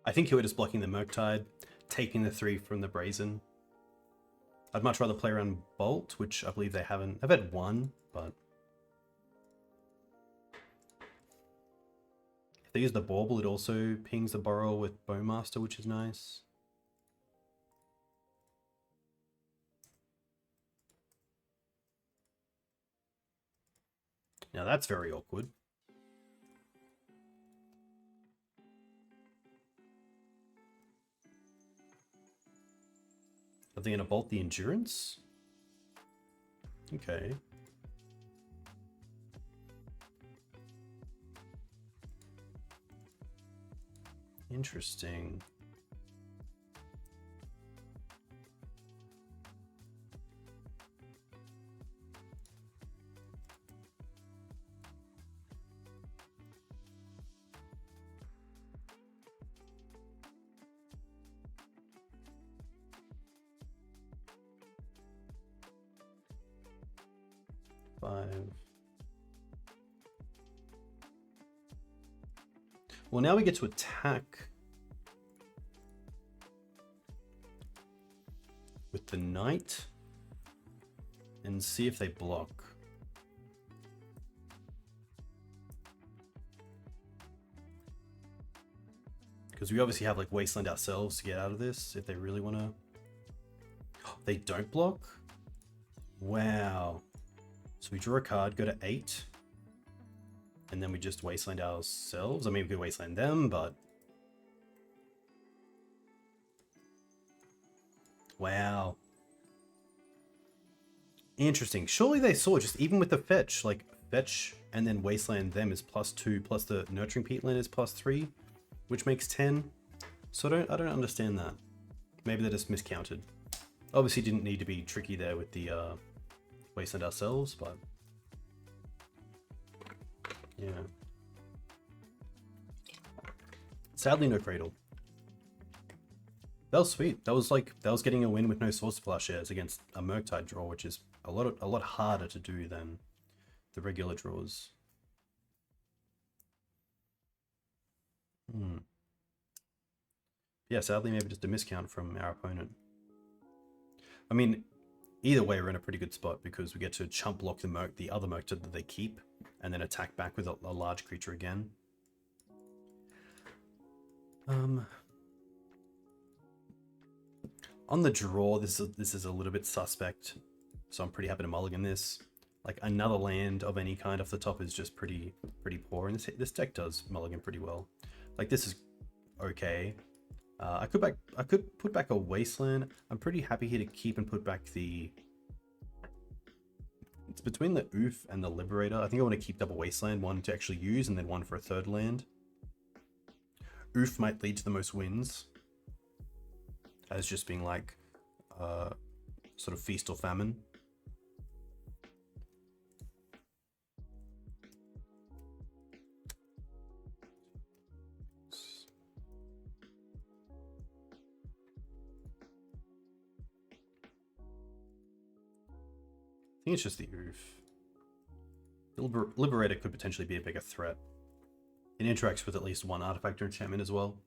I think he was just blocking the Murktide, taking the 3 from the Brazen. I'd much rather play around Bolt, which I believe they haven't. They've had 1, but if they use the Bauble, it also pings the Borrower with Bowmaster, which is nice. Now that's very awkward. Are they going to bolt the Endurance? Okay. Interesting. Well, now we get to attack with the Knight and see if they block. Because we obviously have like Wasteland ourselves to get out of this if they really want to. They don't block? Wow. So we draw a card, go to 8. And then we just Wasteland ourselves. I mean, we could Wasteland them, but... Wow. Interesting. Surely they saw, just even with the fetch, like, fetch and then Wasteland them is +2, plus the Nurturing Peatland is +3, which makes 10. So I don't understand that. Maybe they just miscounted. Obviously didn't need to be tricky there with the Wasteland ourselves, but... Yeah. Sadly, no Cradle. That was sweet. That was getting a win with no Source Plowshares against a Murktide draw, which is a lot harder to do than the regular draws. Yeah, sadly, maybe just a miscount from our opponent. I mean, either way, we're in a pretty good spot because we get to chump block the other Murktide that they keep, and then attack back with a large creature again. On the draw, this is a little bit suspect, so I'm pretty happy to mulligan this. Like, another land of any kind off the top is just pretty poor, and this deck does mulligan pretty well. Like, this is okay. I could put back a Wasteland. I'm pretty happy here to keep and put back the... It's between the Ouphe and the Liberator. I think I want to keep double Wasteland, one to actually use and then one for a third land. Ouphe might lead to the most wins, as just being like sort of feast or famine. I think it's just the Ouphe. The Liberator could potentially be a bigger threat. It interacts with at least one artifact or enchantment as well.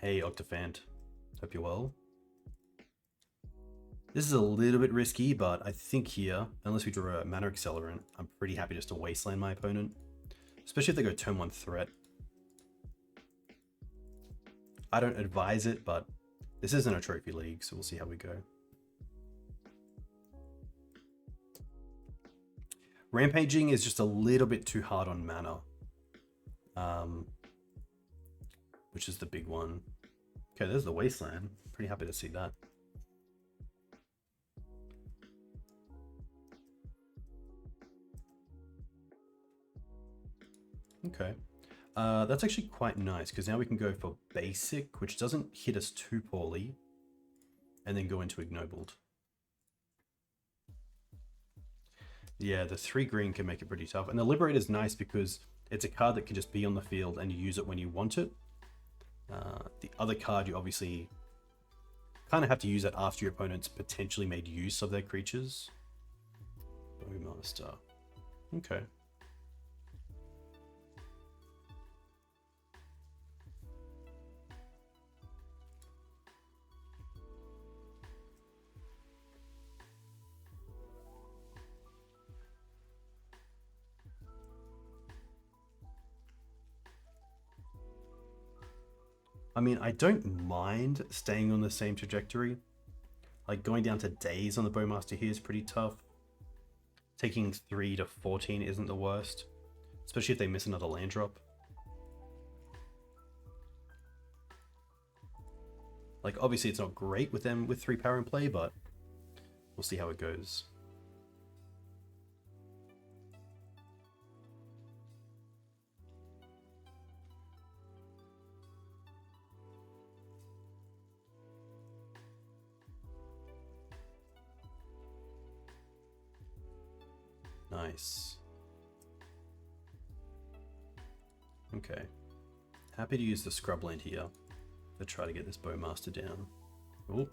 Hey, Octafant. Hope you're well. This is a little bit risky, but I think here, unless we draw a Mana Accelerant, I'm pretty happy just to Wasteland my opponent. Especially if they go turn 1 threat. I don't advise it, but this isn't a trophy league, so we'll see how we go. Rampaging is just a little bit too hard on mana. Which is the big one. Okay, there's the Wasteland. Pretty happy to see that. Okay. That's actually quite nice, because now we can go for basic, which doesn't hit us too poorly, and then go into ignobled. Yeah, the 3 green can make it pretty tough. And the Liberator is nice because it's a card that can just be on the field and you use it when you want it. The other card, you obviously kind of have to use it after your opponent's potentially made use of their creatures. Bowmaster. Okay. I mean, I don't mind staying on the same trajectory. Like, going down to days on the Bowmaster here is pretty tough. Taking 3 to 14 isn't the worst, especially if they miss another land drop. Like, obviously it's not great with them with 3 power in play, but we'll see how it goes. Nice. Okay. Happy to use the Scrubland here to try to get this Bowmaster down. Oh.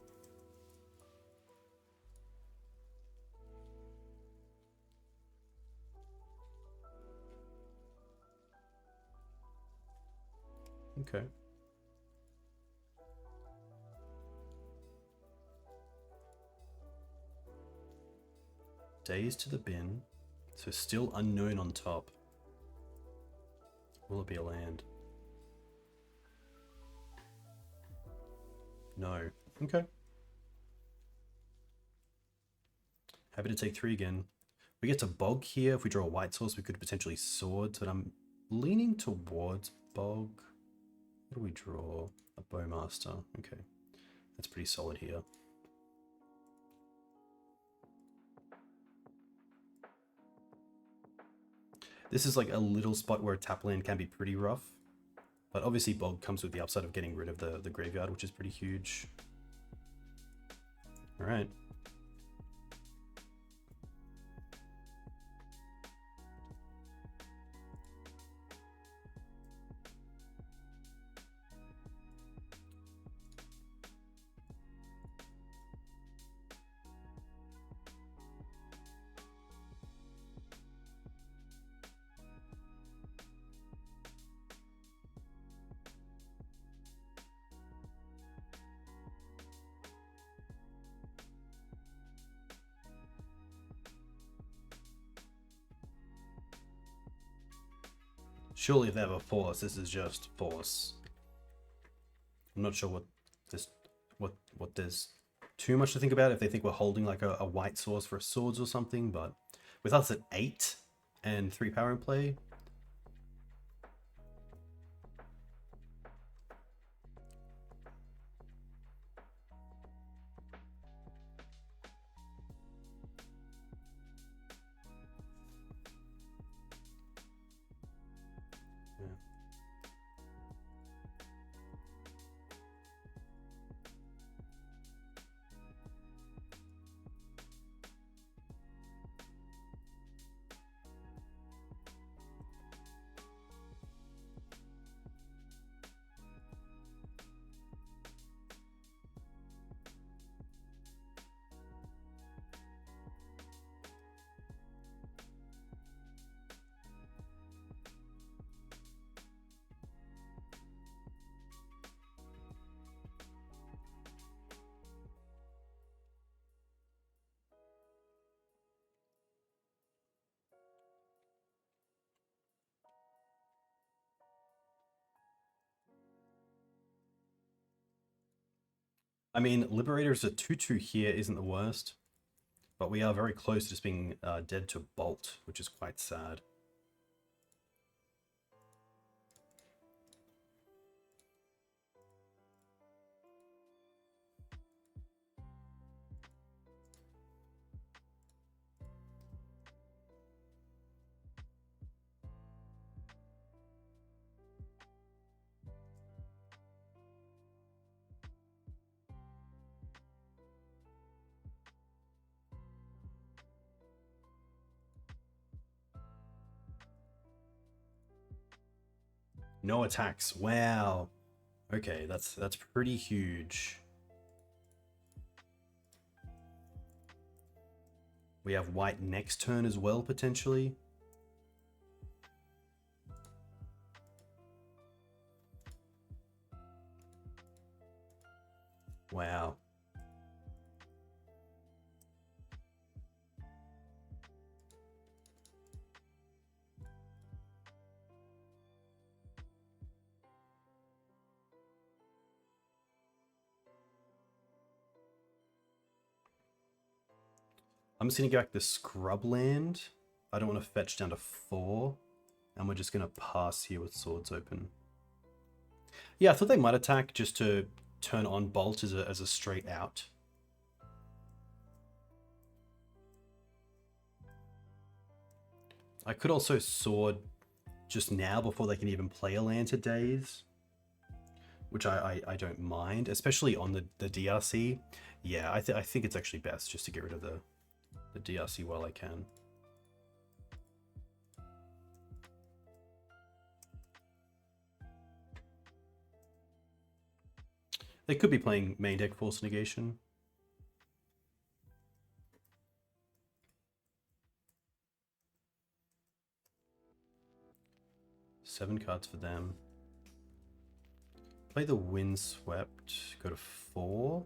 Okay. Days to the bin. So still unknown on top. Will it be a land? No. Okay. Happy to take 3 again. We get to Bog here. If we draw a white source, we could potentially Swords, but I'm leaning towards Bog. What do we draw? A Bowmaster. Okay. That's pretty solid here. This is like a little spot where a tap land can be pretty rough. But obviously Bog comes with the upside of getting rid of the graveyard, which is pretty huge. Alright. Surely if they have a force, this is just force. I'm not sure what there's too much to think about if they think we're holding like a white source for swords or something, but with us at 8 and 3 power in play. I mean, Liberator's a 2/2 here isn't the worst, but we are very close to just being dead to Bolt, which is quite sad. No attacks. Wow. Okay, that's pretty huge. We have white next turn as well, potentially. Wow. I'm just going to go back to Scrubland. I don't want to fetch down to 4. And we're just going to pass here with swords open. Yeah, I thought they might attack just to turn on Bolt as a straight out. I could also sword just now before they can even play a land to Daze, which I don't mind, especially on the DRC. Yeah, I think it's actually best just to get rid of the DRC while I can. They could be playing main deck Force Negation. Seven cards for them. Play the Windswept, go to 4.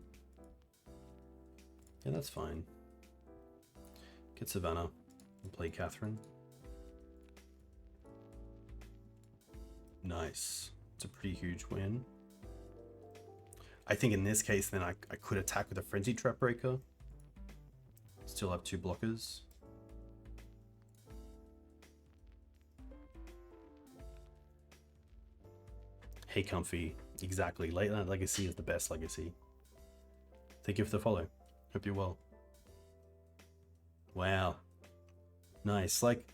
Yeah, that's fine. Get Savannah and play Katherine. Nice. It's a pretty huge win. I think in this case, then I could attack with a Frenzy Trap Breaker. Still have 2 blockers. Hey, Comfy. Exactly. Late Legacy is the best legacy. Thank you for the follow. Hope you're well. Wow. Nice. Like,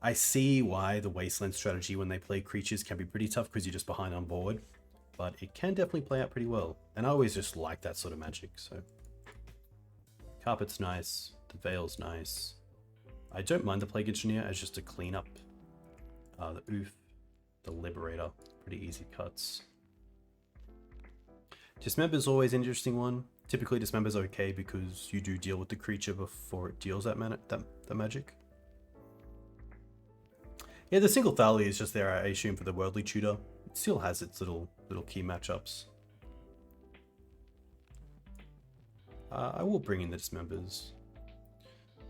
I see why the Wasteland strategy when they play creatures can be pretty tough because you're just behind on board. But it can definitely play out pretty well. And I always just like that sort of magic, so. Carpet's nice. The Veil's nice. I don't mind the Plague Engineer as just a cleanup. The Ouphe, the Liberator. Pretty easy cuts. Dismember's always an interesting one. Typically Dismember's okay because you do deal with the creature before it deals that magic. Yeah, the single Thalia is just there, I assume, for the Worldly Tutor. It still has its little key matchups. I will bring in the Dismembers.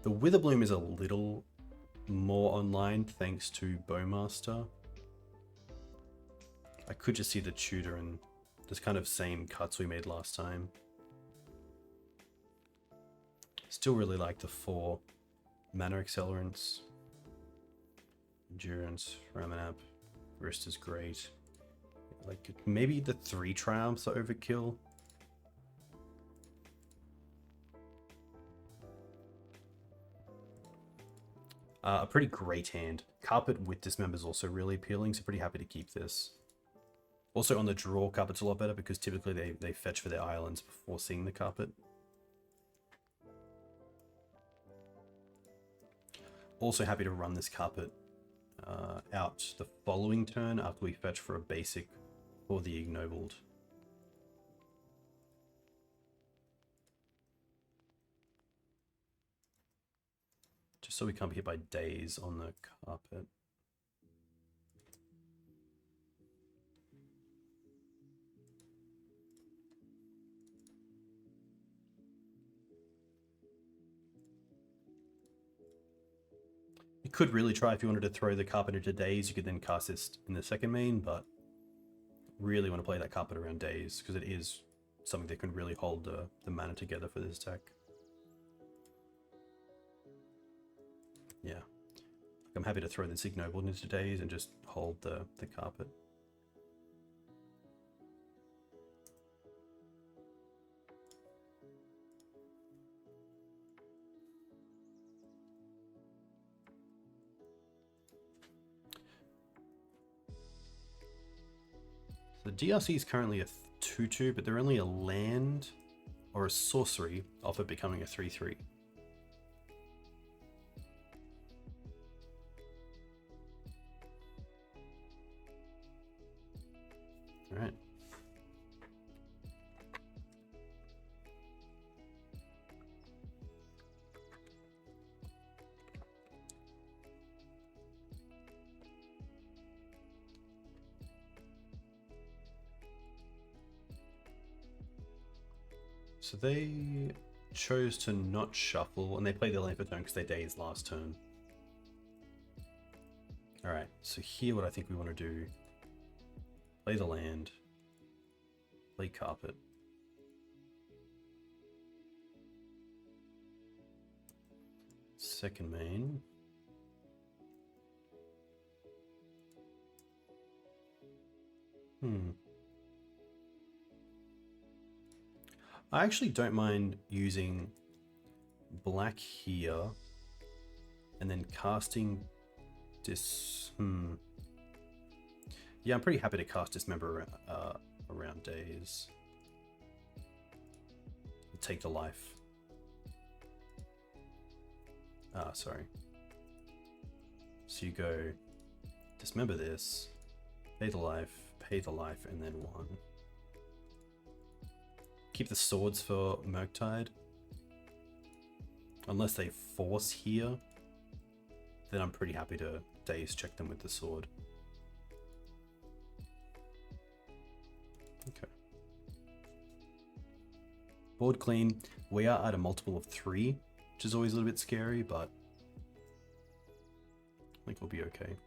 The Witherbloom is a little more online thanks to Bowmaster. I could just see the tutor and this kind of same cuts we made last time. Still really like the 4 mana accelerants. Endurance, Ramunap, Wrist is great. Like maybe the 3 triumphs are overkill. A pretty great hand. Carpet with Dismember is also really appealing, so pretty happy to keep this. Also on the draw, Carpet's a lot better because typically they fetch for their islands before seeing the Carpet. Also happy to run this Carpet out the following turn after we fetch for a basic for the Ignobled. Just so we can't be hit by days on the Carpet. You could really try if you wanted to throw the Carpet into days, you could then cast this in the second main, but really want to play that Carpet around days because it is something that can really hold the mana together for this deck. Yeah, I'm happy to throw this Ignoble into days and just hold the Carpet. The DRC is currently a 2/2, but they're only a land or a sorcery off it becoming a 3/3. All right. So they chose to not shuffle, and they played their land for turn because they days last turn. Alright, so here what I think we want to do, play the land, play Carpet. Second main. I actually don't mind using black here and then casting this. Yeah, I'm pretty happy to cast Dismember around days. Take the life. Sorry. So you go Dismember this, pay the life, and then 1. Keep the swords for Murktide. Unless they force here, then I'm pretty happy to days check them with the sword. Okay. Board clean. We are at a multiple of 3, which is always a little bit scary, but I think we'll be okay.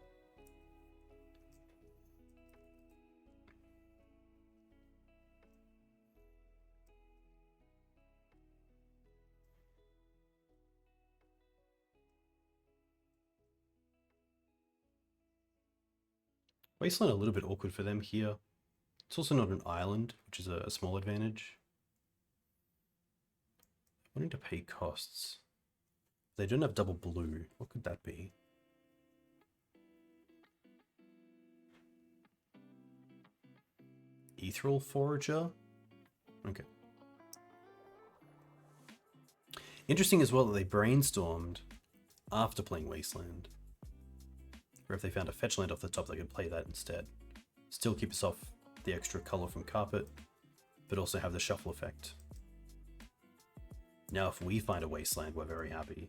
Wasteland a little bit awkward for them here. It's also not an island, which is a small advantage. Wanting to pay costs. They don't have double blue. What could that be? Ethereal Forager? Okay. Interesting as well that they brainstormed after playing Wasteland. Or if they found a fetch land off the top, they could play that instead. Still keep us off the extra color from Carpet, but also have the shuffle effect. Now if we find a Wasteland, we're very happy.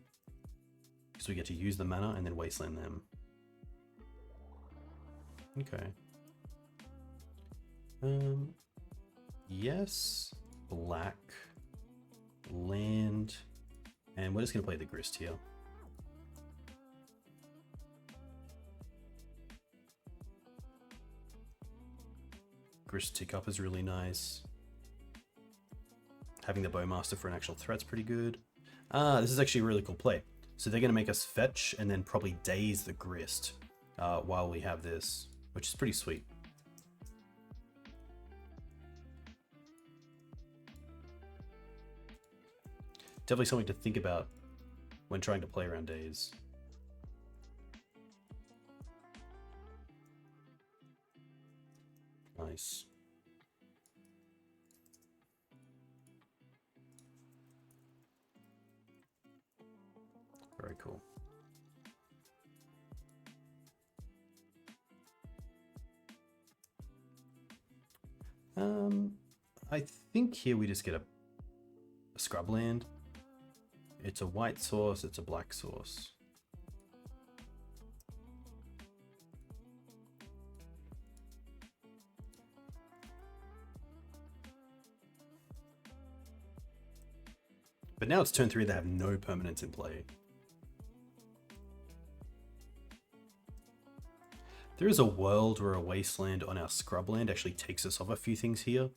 Because we get to use the mana and then Wasteland them. Okay. Yes, black, land, and we're just going to play the Grist here. Grist tick up is really nice. Having the Bowmaster for an actual threat's pretty good. This is actually a really cool play. So they're going to make us fetch and then probably daze the Grist while we have this, which is pretty sweet. Definitely something to think about when trying to play around days. Nice. Very cool. I think here we just get a Scrubland. It's a white source, it's a black source. But now it's turn 3, they have no permanents in play. There is a world where a Wasteland on our Scrubland actually takes us off a few things here.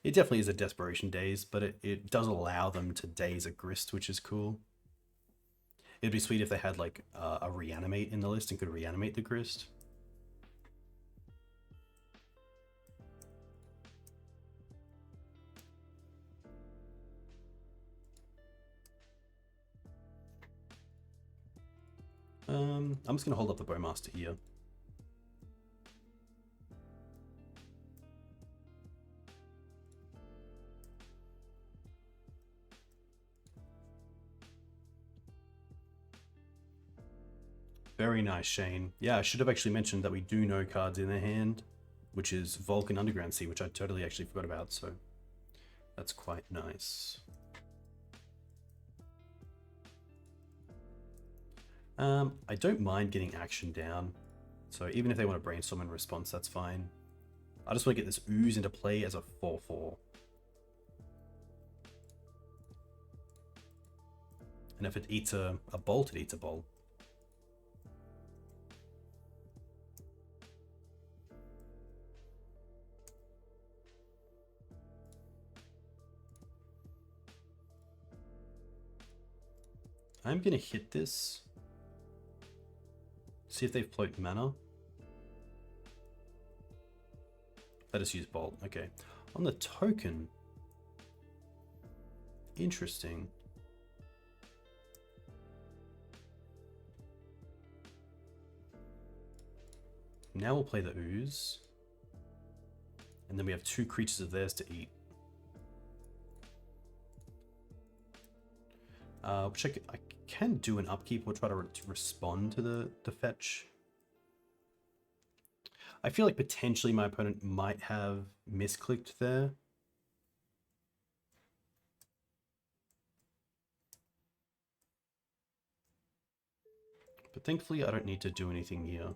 It definitely is a desperation daze, but it does allow them to daze a Grist, which is cool. It'd be sweet if they had like a reanimate in the list and could reanimate the Grist. I'm just gonna hold up the Bowmaster here. Very nice, Shane. Yeah, I should have actually mentioned that we do know cards in their hand, which is Vulcan Underground Sea, which I totally actually forgot about, so that's quite nice. I don't mind getting action down, so even if they want to brainstorm in response, that's fine. I just want to get this Ooze into play as a 4/4. And if it eats a bolt, it eats a bolt. I'm going to hit this. See if they've float mana. Let us use Bolt. Okay. On the token. Interesting. Now we'll play the Ooze. And then we have 2 creatures of theirs to eat. Which I can do an upkeep or try to respond to the fetch. I feel like potentially my opponent might have misclicked there. But thankfully I don't need to do anything here.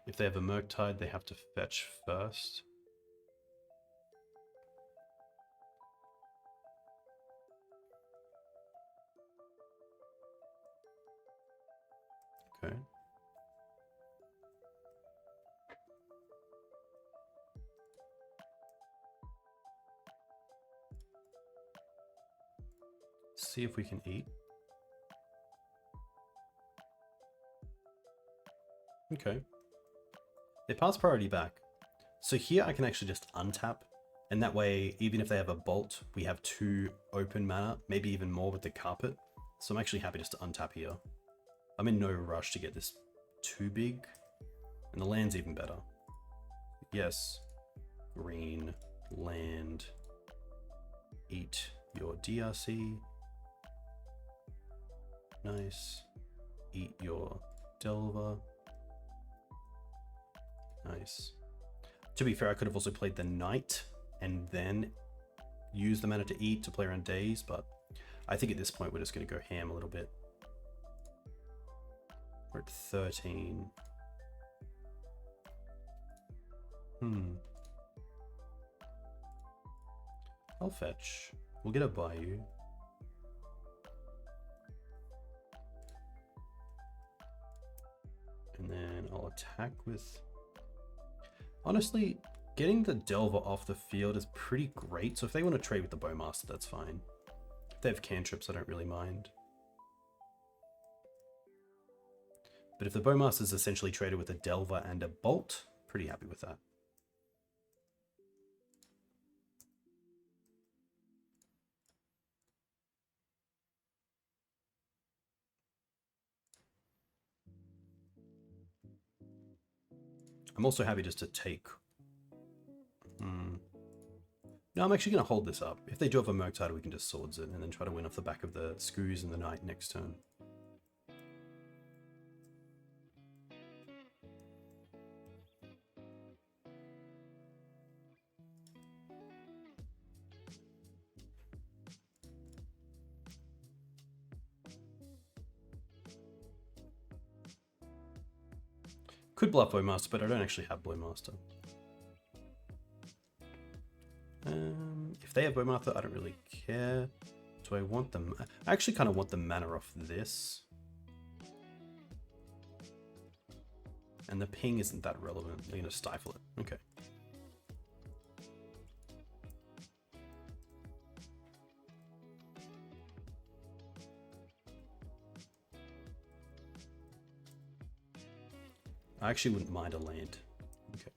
If they have a Murktide, they have to fetch first. Okay. See if we can eat. Okay. They pass priority back. So here I can actually just untap, and that way, even if they have a bolt, we have 2 open mana, maybe even more with the carpet. So I'm actually happy just to untap here. I'm in no rush to get this too big, and the land's even better. Yes, green, land, eat your DRC. Nice. Eat your Delver. Nice. To be fair, I could have also played the Knight and then use the mana to eat to play around days, but I think at this point we're just going to go ham a little bit. We're at 13. I'll fetch. We'll get a Bayou. And then I'll attack with... Honestly, getting the Delver off the field is pretty great. So if they want to trade with the Bowmaster, that's fine. If they have cantrips, I don't really mind. But if the Bowmaster is essentially traded with a Delver and a Bolt, pretty happy with that. I'm also happy just to take... No, I'm actually going to hold this up. If they do have a Murktide, we can just Swords it and then try to win off the back of the Skoos and the Knight next turn. Could bluff Bowmaster, but I don't actually have Bowmaster. If they have Bowmaster, I don't really care. Do I want them? I actually kind of want the mana off this. And the ping isn't that relevant. They're going to stifle it. Okay. I actually wouldn't mind a land. Okay.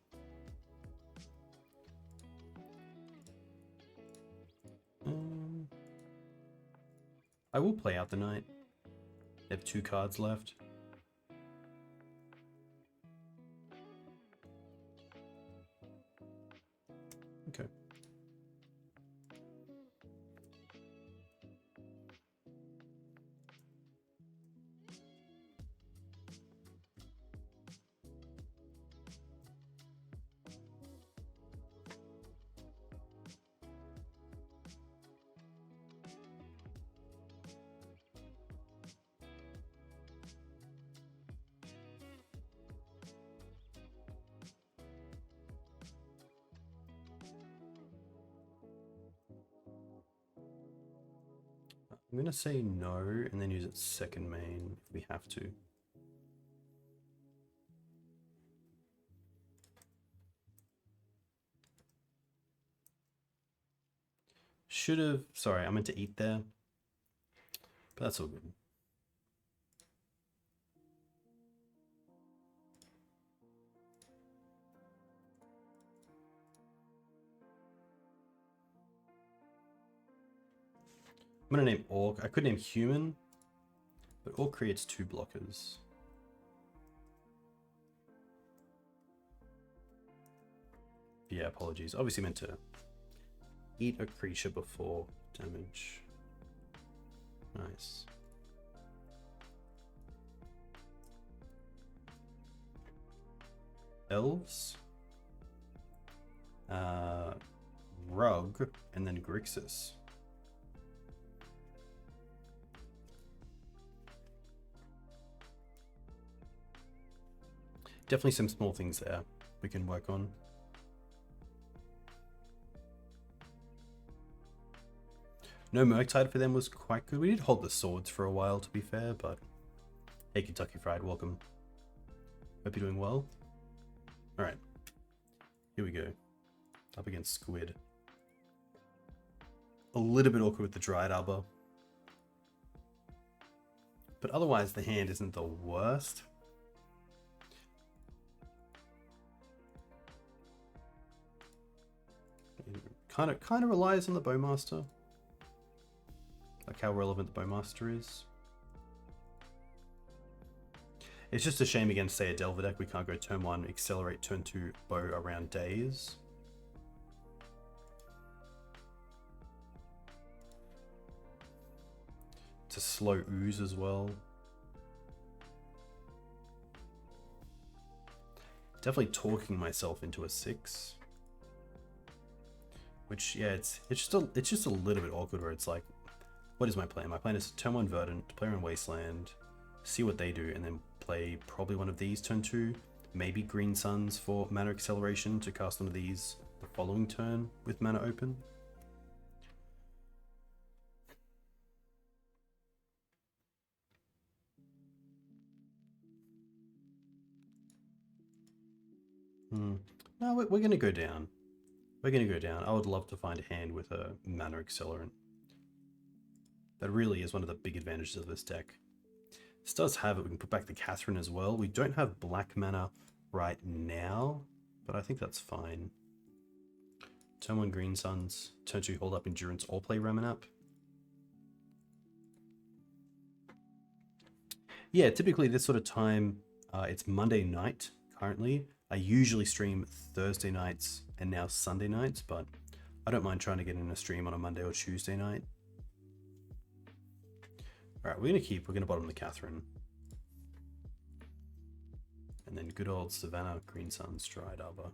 I will play out the Knight. They have 2 cards left. Okay. I'm going to say no and then use its second main if we have to. Should have, sorry, I meant to eat there, but that's all good. I'm going to name Orc. I could name Human, but Orc creates 2 blockers. Yeah, apologies. Obviously meant to eat a creature before damage. Nice. Elves. Rug, and then Grixis. Definitely some small things there we can work on. No Murktide for them was quite good. We did hold the swords for a while, to be fair, but hey, Kentucky Fried, welcome. Hope you're doing well. All right, here we go. Up against Squid. A little bit awkward with the Dryad Arbor, but otherwise the hand isn't the worst. Kind of relies on the Bowmaster. Like how relevant the Bowmaster is. It's just a shame against, say, a Delver deck, we can't go turn 1, accelerate turn 2, bow around days. To slow Ooze as well. Definitely talking myself into a 6. Which, yeah, it's just a little bit awkward where it's like, what is my plan? My plan is to turn 1 Verdant, play around Wasteland, see what they do, and then play probably one of these turn 2, maybe Green Suns for mana acceleration to cast one of these the following turn with mana open. No, we're going to go down. We're going to go down. I would love to find a hand with a mana accelerant. That really is one of the big advantages of this deck. This does have it. We can put back the Katherine as well. We don't have black mana right now, but I think that's fine. Turn 1 Green Suns, turn 2 hold up Endurance or play Ramunap. Yeah, typically this sort of time, it's Monday night currently. I usually stream Thursday nights and now Sunday nights, but I don't mind trying to get in a stream on a Monday or Tuesday night. Alright, we're going to bottom the Katherine. And then good old Savannah, Green Suns, Dryad Arbor.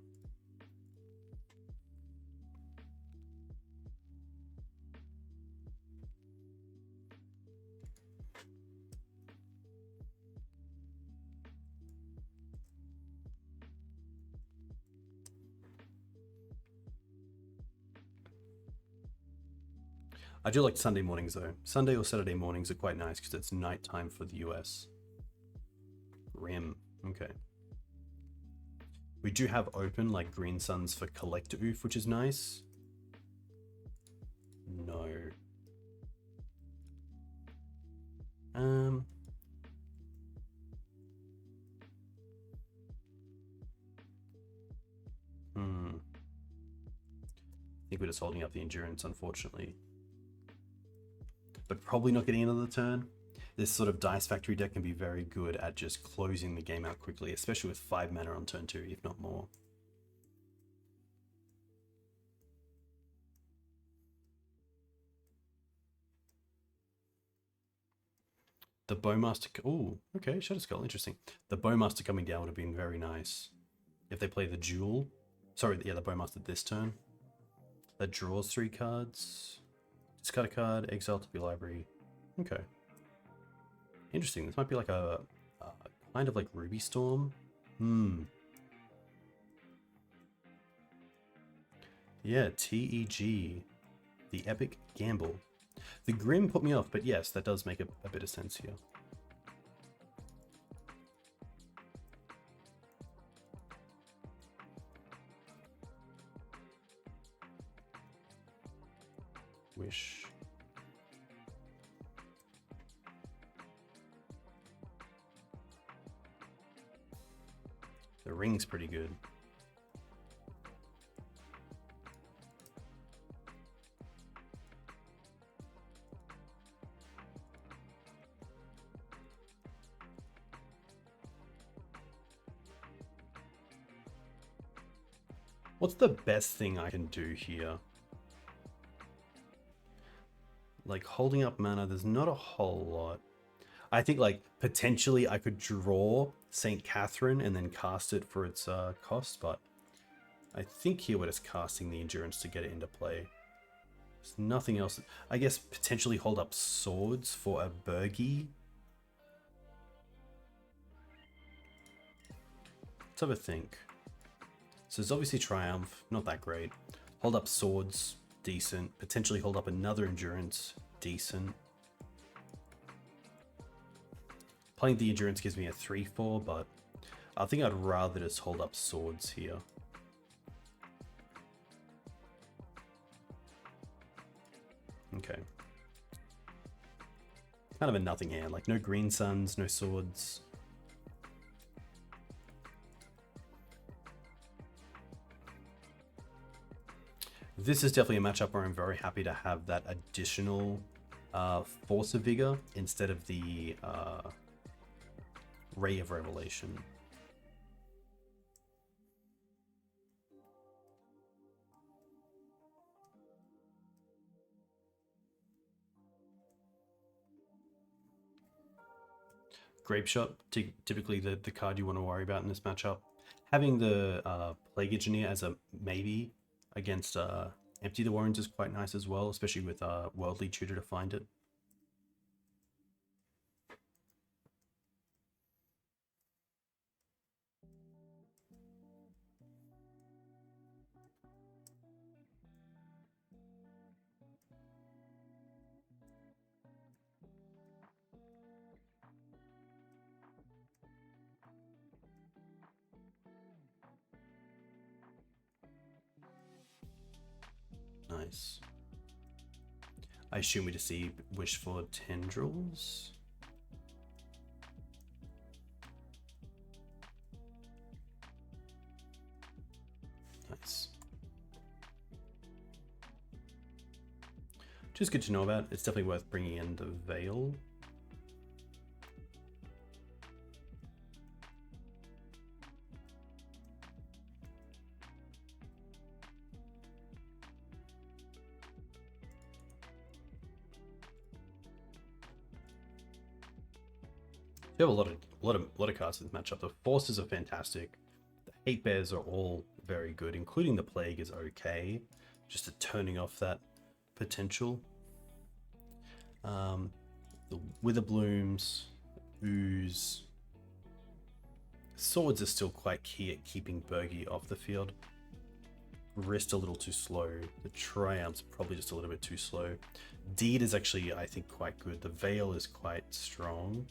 I do like Sunday mornings though. Sunday or Saturday mornings are quite nice because it's nighttime for the US. Rim. Okay. We do have open like Green Suns for Collector Ouphe, which is nice. No. I think we're just holding up the Endurance, unfortunately. But probably not getting another turn. This sort of Dice Factory deck can be very good at just closing the game out quickly, especially with 5 mana on turn 2, if not more. The Bowmaster... Oh, okay, Shadow Skull, interesting. The Bowmaster coming down would have been very nice. If they play the Duel... Sorry, yeah, the Bowmaster this turn. That draws 3 cards. Discard a card, exile to the library. Okay. Interesting. This might be like a kind of like Ruby Storm. Yeah, TEG. The Epic Gamble. The Grim put me off, but yes, that does make a bit of sense here. Wish. The ring's pretty good. What's the best thing I can do here? Like holding up mana, there's not a whole lot. I think like potentially I could draw St. Katherine and then cast it for its cost, but I think here we're just casting the Endurance to get it into play. There's nothing else. I guess potentially hold up Swords for a Burgie. Let's have a think. So there's obviously Triumph, not that great. Hold up Swords, decent. Potentially hold up another Endurance, decent. Playing the Endurance gives me a 3/4, but I think I'd rather just hold up Swords here. Okay. Kind of a nothing hand, like no Green Suns, no Swords. This is definitely a matchup where I'm very happy to have that additional Force of Vigor instead of the Ray of Revelation. Grape Shot, typically the card you want to worry about in this matchup. Having the Plague Engineer as a maybe against Empty the Warrens is quite nice as well, especially with Worldly Tutor to find it. Nice. I assume we just see wish for tendrils. Nice. Just good to know about. It's definitely worth bringing in the Veil. You have a lot of cards in this matchup. The Forces are fantastic. The Hate Bears are all very good, including the Plague is okay. Just a turning off that potential. The Witherblooms, Ooze. Swords are still quite key at keeping Bergie off the field. Wrist a little too slow. The Triumph's probably just a little bit too slow. Deed is actually, I think, quite good. The Veil is quite strong.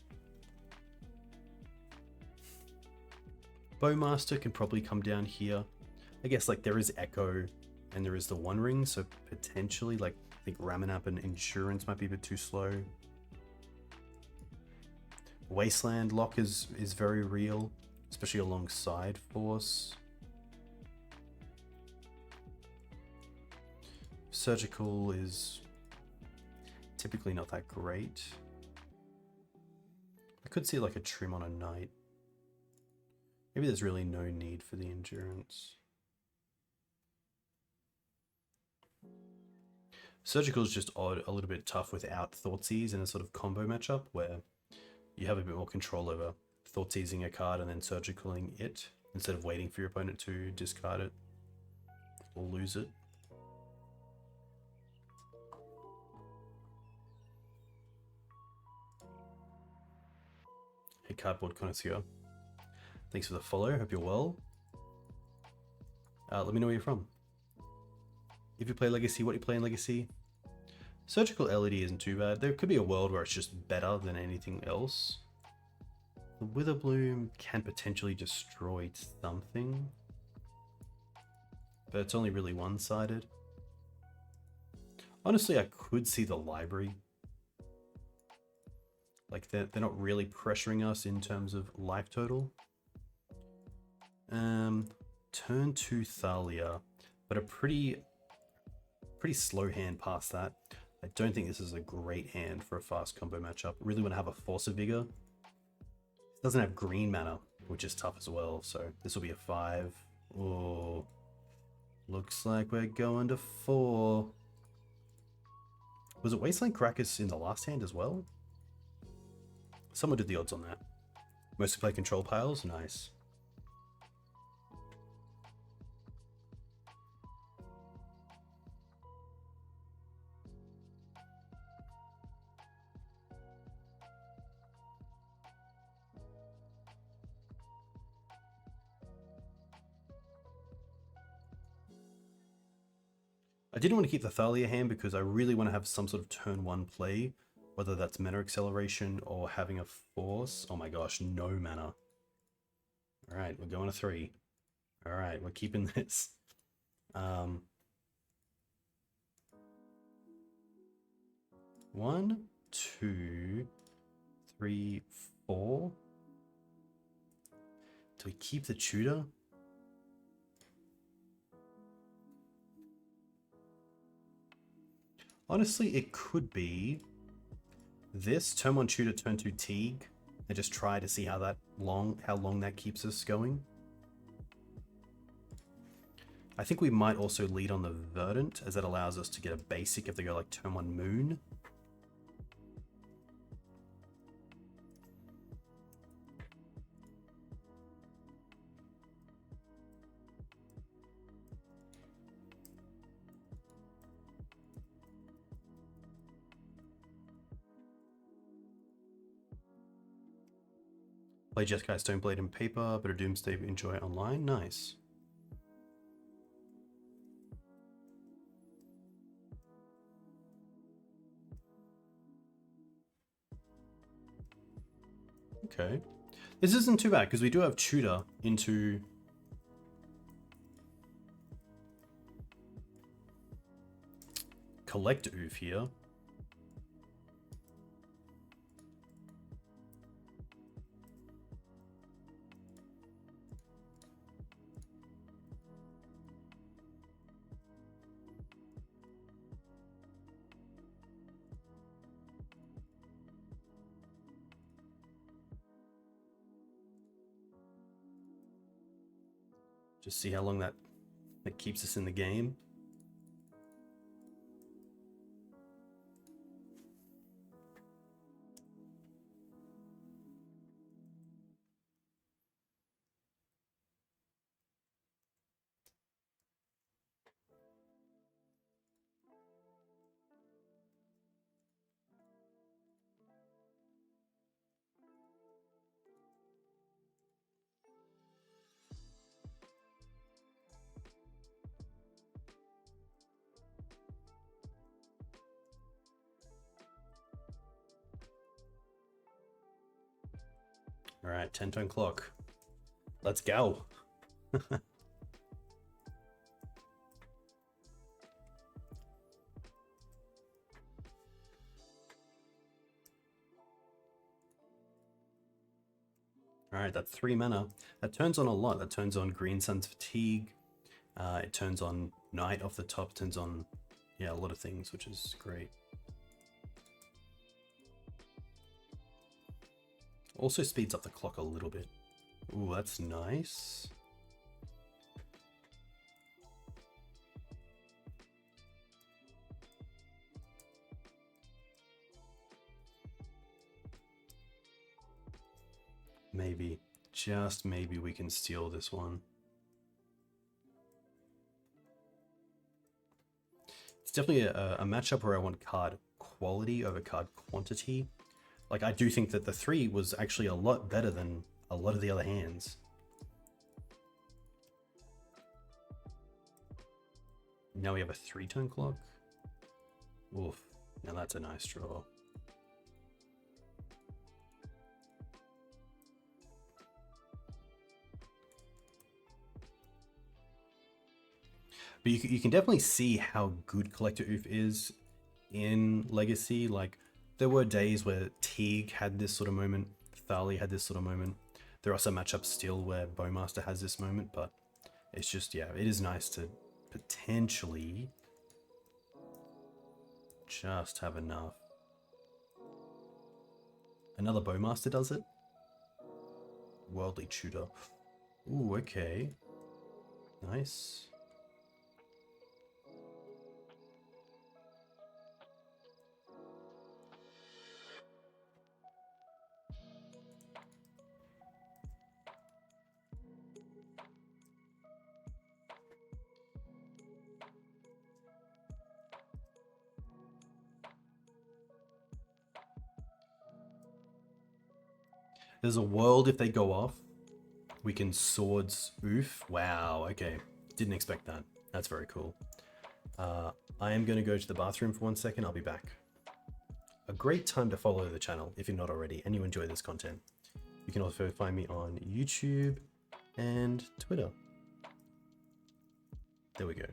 Bowmaster can probably come down here. I guess like there is Echo and there is the One Ring, so potentially like I think Ramunap and Insurance might be a bit too slow. Wasteland lock is very real, especially alongside Force. Surgical is typically not that great. I could see like a trim on a Knight. Maybe there's really no need for the Endurance. Surgical is just odd, a little bit tough without Thoughtseize in a sort of combo matchup where you have a bit more control over Thoughtseizing a card and then Surgicaling it instead of waiting for your opponent to discard it or lose it. Hey, Cardboard Connoisseur. Thanks for the follow. Hope you're well. Let me know where you're from. If you play Legacy, what you play in Legacy? Surgical LED isn't too bad. There could be a world where it's just better than anything else. The Witherbloom can potentially destroy something, but it's only really one-sided. Honestly, I could see the Library. Like they're not really pressuring us in terms of life total. Turn 2 Thalia, but a pretty slow hand past that. I don't think this is a great hand for a fast combo matchup. Really want to have a Force of Vigor. It doesn't have green mana, which is tough as well, so this will be a 5. Oh, looks like we're going to 4. Was it Wasteland Karakas in the last hand as well? Someone did the odds on that. Mostly play control piles, nice. I didn't want to keep the Thalia hand because I really want to have some sort of turn 1 play, whether that's mana acceleration or having a Force. Oh my gosh, no mana. Alright, we're going to 3. Alright, we're keeping this. 1, 2, 3, 4. Do we keep the Tutor? Honestly, it could be this turn 1 Tutor, turn 2 Teague, and just try to see how long that keeps us going. I think we might also lead on the Verdant, as that allows us to get a basic if they go like turn 1 Moon. Play Jeskai Stoneblade in paper, but a Doomsday enjoy online. Nice. Okay. This isn't too bad because we do have Tutor into... Collector Ouphe here. Just see how long that keeps us in the game. All right, 10-turn clock. Let's go. All right, that's 3 mana. That turns on a lot. That turns on Green Sun's Fatigue. It turns on Night off the top. Turns on, yeah, a lot of things, which is great. Also speeds up the clock a little bit. Ooh, that's nice. Maybe, just maybe we can steal this one. It's definitely a matchup where I want card quality over card quantity. Like, I do think that the 3 was actually a lot better than a lot of the other hands. Now we have a 3-turn clock. Oof, now that's a nice draw. But you can definitely see how good Collector Ouphe is in Legacy. Like, there were days where Teague had this sort of moment, Tharli had this sort of moment. There are some matchups still where Bowmaster has this moment, but it's just, yeah, it is nice to potentially just have enough. Another Bowmaster does it? Worldly Tutor. Ooh, okay. Nice. There's a world if they go off. We can Swords Ouphe. Wow, okay. Didn't expect that. That's very cool. I am going to go to the bathroom for 1 second. I'll be back. A great time to follow the channel if you're not already and you enjoy this content. You can also find me on YouTube and Twitter. There we go.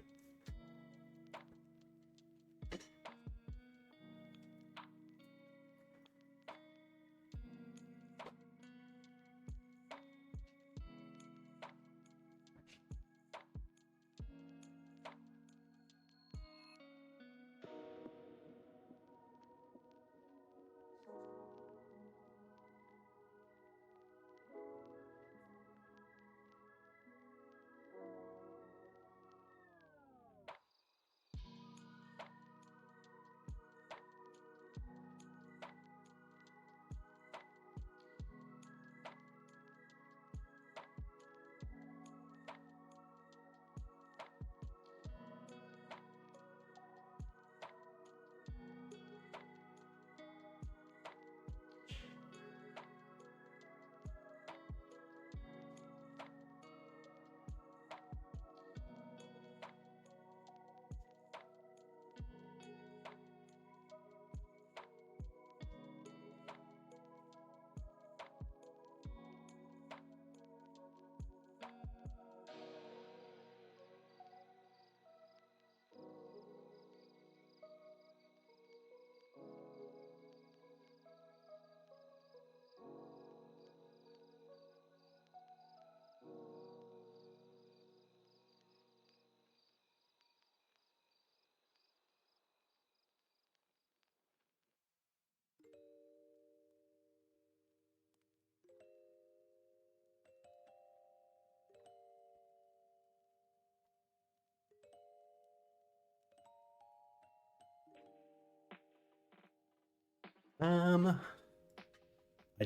I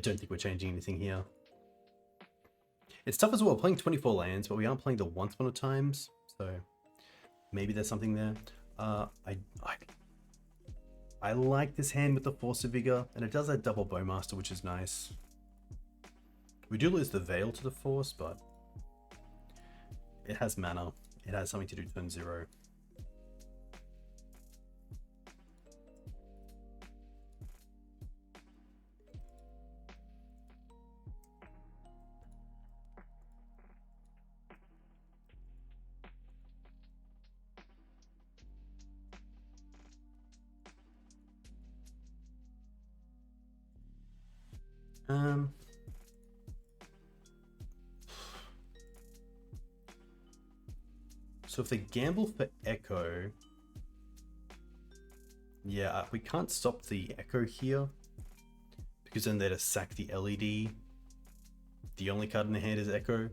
don't think we're changing anything here. It's tough as well, playing 24 lands, but we aren't playing the once upon a times, so maybe there's something there. I like this hand with the Force of Vigor, and it does that double Bowmaster, which is nice. We do lose the Veil to the Force, but it has mana. It has something to do turn 0. So if they gamble for Echo, yeah, we can't stop the Echo here, because then they'd sack the LED. The only card in the hand is Echo.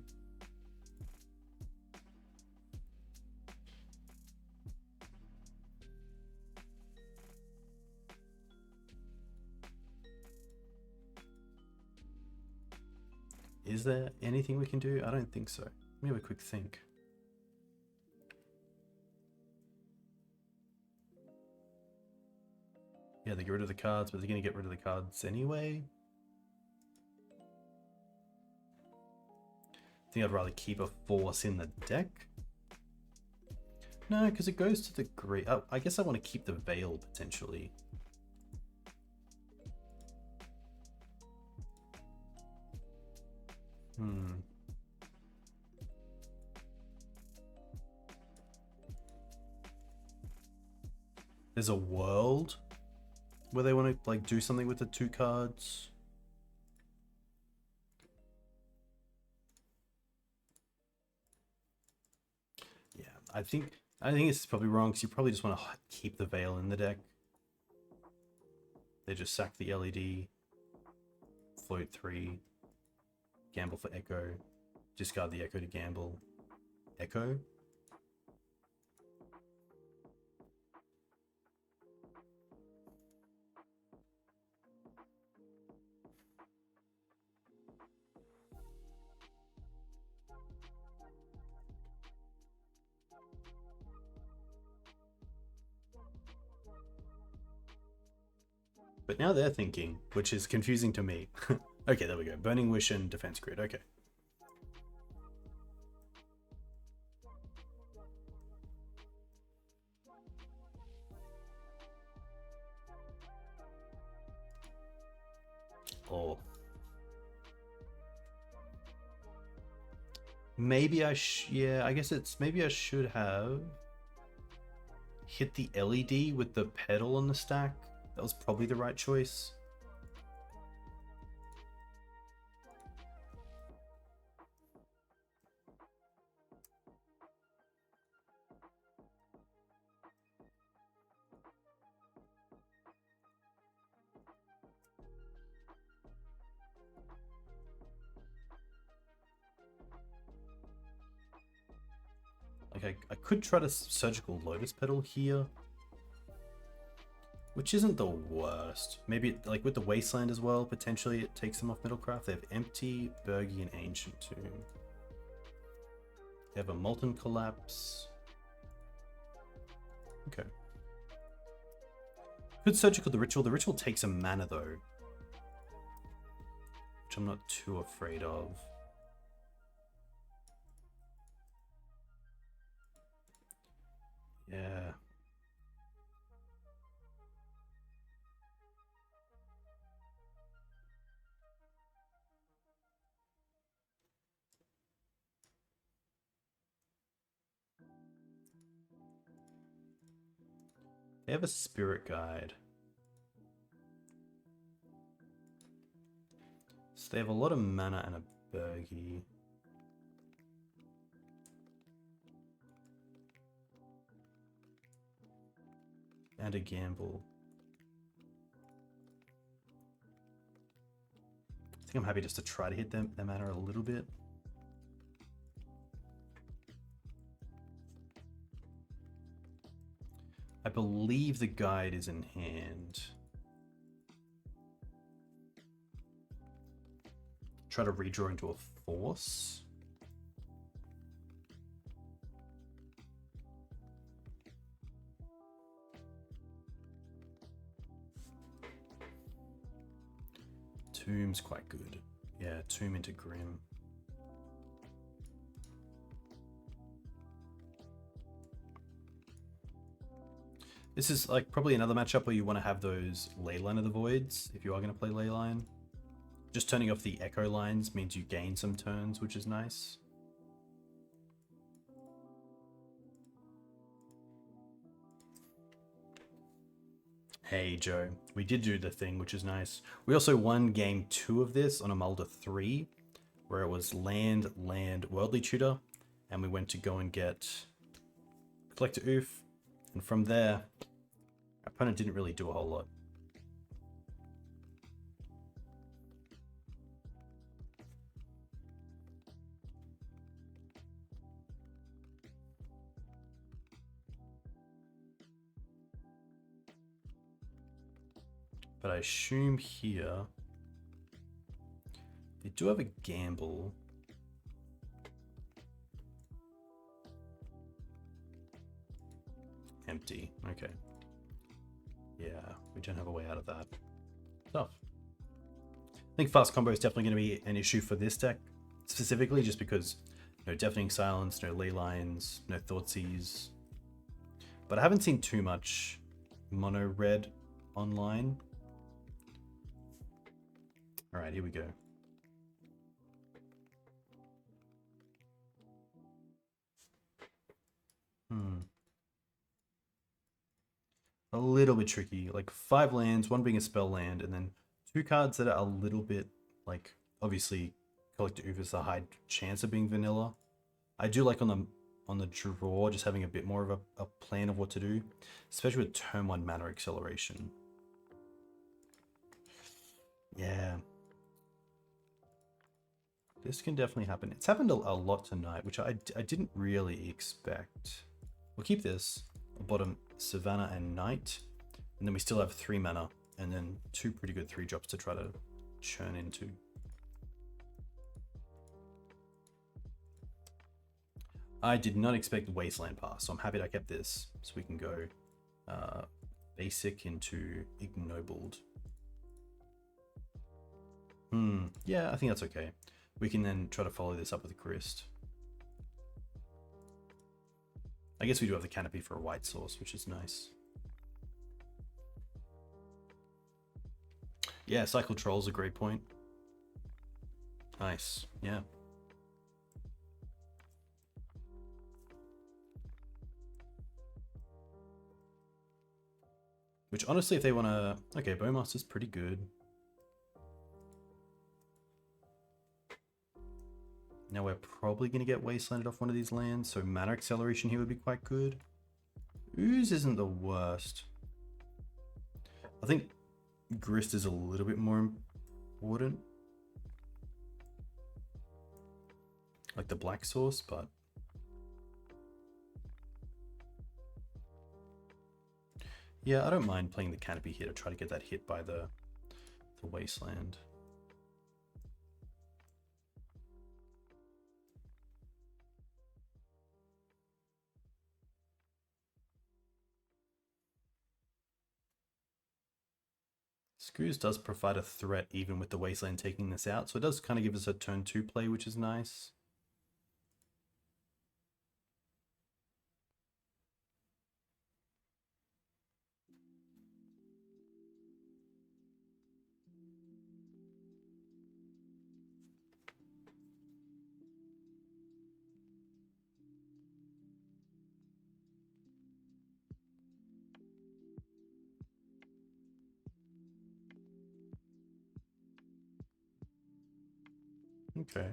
Is there anything we can do? I don't think so. Let me have a quick think. Yeah, they get rid of the cards, but they're going to get rid of the cards anyway. I think I'd rather keep a Force in the deck. No, because it goes to the great. Oh, I guess I want to keep the Veil potentially. There's a world where they want to like do something with the 2 cards. Yeah, I think it's probably wrong, because you probably just want to keep the Veil in the deck. They just sack the LED, float 3, gamble for Echo, discard the Echo to gamble. Echo. But now they're thinking, which is confusing to me. Okay, there we go. Burning Wish and Defense Grid. Okay. Oh. Maybe yeah, I guess maybe I should have hit the LED with the pedal on the stack. That was probably the right choice. Like I could try to Surgical Lotus Petal here, which isn't the worst. Maybe like with the Wasteland as well, potentially it takes them off Middlecraft. They have Empty, Burgy, and Ancient Tomb. They have a Molten Collapse. Okay. Could Surgical the Ritual. The Ritual takes a mana though, which I'm not too afraid of. Yeah. They have a Spirit Guide. So they have a lot of mana and a Burgy. And a Gamble. I think I'm happy just to try to hit their mana a little bit. I believe the guide is in hand. try to redraw into a force. Tomb's quite good. Yeah, Tomb into Grim. This is like probably another matchup where you want to have those Leyline of the Voids if you are going to play Leyline. Just turning off the echo lines means you gain some turns, which is nice. Hey Joe, we did do the thing, which is nice. We also won game 2 of this on a Mulder 3, where it was land, Worldly Tutor, and we went to go and get Collector Ouphe, and from there, our opponent didn't really do a whole lot. But I assume here they do have a gamble. Empty. Okay. Yeah, we don't have a way out of that. Tough. I think fast combo is definitely going to be an issue for this deck, specifically just because no Deafening Silence, no Ley Lines, no Thoughtseize. But I haven't seen too much mono red online. All right, here we go. A little bit tricky, like 5 lands, 1 being a spell land, and then 2 cards that are a little bit like, obviously Collector Ouphe is a high chance of being vanilla. I do like on the draw just having a bit more of a plan of what to do, especially with turn 1 mana acceleration. Yeah. This can definitely happen. It's happened a lot tonight, which I didn't really expect. We'll keep this. Bottom Savannah and Knight. And then we still have 3 mana. And then 2 pretty good 3-drops to try to churn into. I did not expect Wasteland pass, so I'm happy I kept this. So we can go basic into Ignobled. Yeah, I think that's okay. We can then try to follow this up with a Grist. I guess we do have the Canopy for a white source, which is nice. Yeah, Cycle Troll's a great point. Nice, yeah. Which honestly, if they want to... Okay, Bowmaster's pretty good. Now we're probably going to get Wastelanded off one of these lands, so mana acceleration here would be quite good. Ooze isn't the worst. I think Grist is a little bit more important. Like the black source, but... Yeah, I don't mind playing the Canopy here to try to get that hit by the Wasteland. Screws does provide a threat even with the Wasteland taking this out, so it does kind of give us a turn 2 play, which is nice. Okay.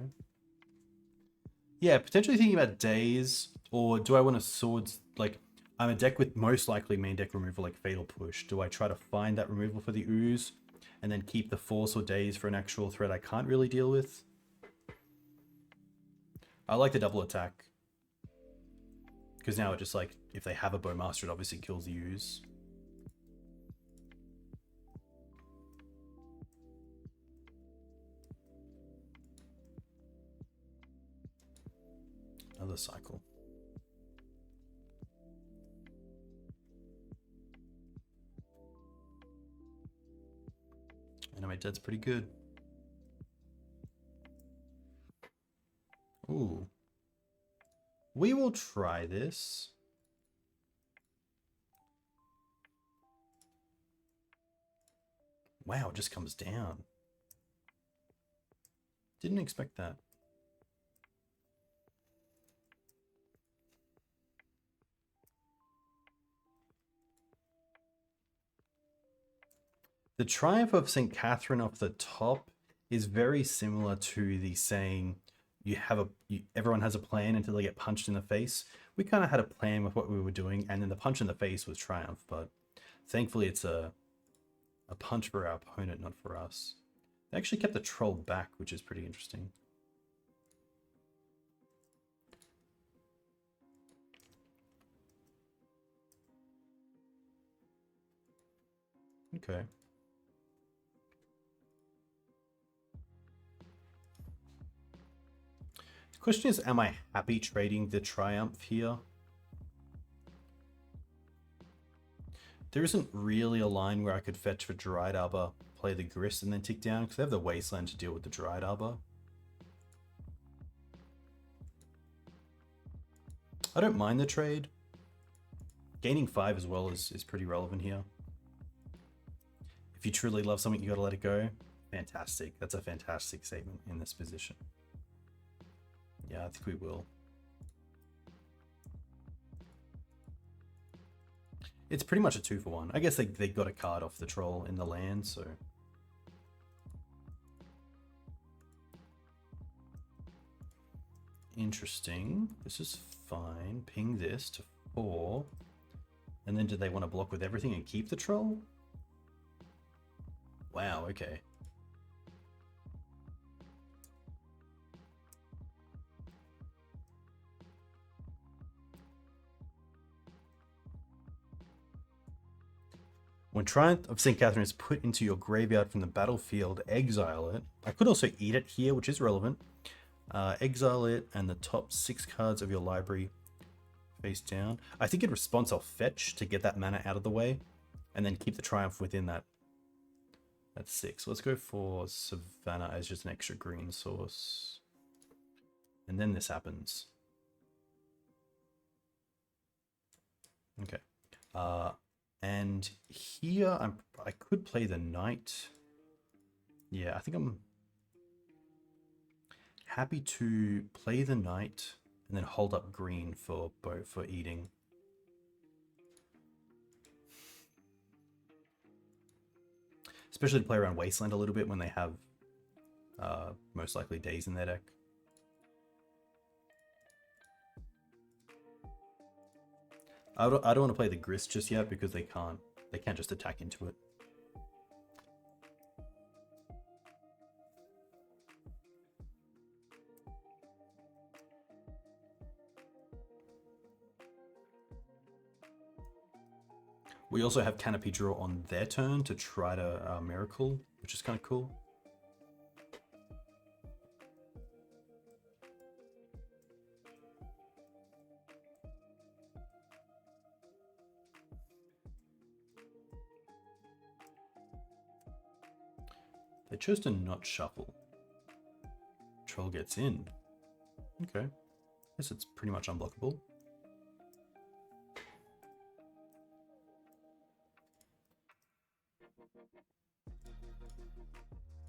Yeah, potentially thinking about Daze, or do I want to swords, like, I'm a deck with most likely main deck removal like Fatal Push. Do I try to find that removal for the Ooze, and then keep the Force or Daze for an actual threat I can't really deal with? I like the double attack. Because now it just, like, if they have a Bowmaster, it obviously kills the Ooze. another cycle. Animate Dead's pretty good. Ooh. We will try this. Wow, it just comes down. Didn't expect that. The Triumph of St. Katherine off the top is very similar to the saying, everyone has a plan until they get punched in the face. We kind of had a plan with what we were doing, and then the punch in the face was Triumph, but thankfully it's a punch for our opponent, not for us. They actually kept the troll back, which is pretty interesting. Okay. The question is, am I happy trading the Triumph here? There isn't really a line where I could fetch for Dryad Arbor, play the Grist, and then tick down, because they have the Wasteland to deal with the Dryad Arbor. I don't mind the trade. Gaining 5 as well is pretty relevant here. If you truly love something, you gotta let it go. Fantastic. That's a fantastic statement in this position. Yeah, I think we will. It's pretty much a 2-for-1. I guess they got a card off the troll in the land, so... Interesting. This is fine. Ping this to 4. And then do they want to block with everything and keep the troll? Wow, okay. When Triumph of St. Katherine is put into your graveyard from the battlefield, exile it. I could also eat it here, which is relevant. Exile it and the top 6 cards of your library face down. I think in response I'll fetch to get that mana out of the way and then keep the Triumph within that 6. Let's go for Savannah as just an extra green source. And then this happens. Okay. And here I could play the Knight. Yeah, I think I'm happy to play the Knight and then hold up green for eating. Especially to play around Wasteland a little bit when they have most likely days in their deck. I don't want to play the Grist just yet because they can't just attack into it. We also have Canopy draw on their turn to try to Miracle, which is kind of cool. They chose to not shuffle. Troll gets in. Okay. Guess it's pretty much unblockable.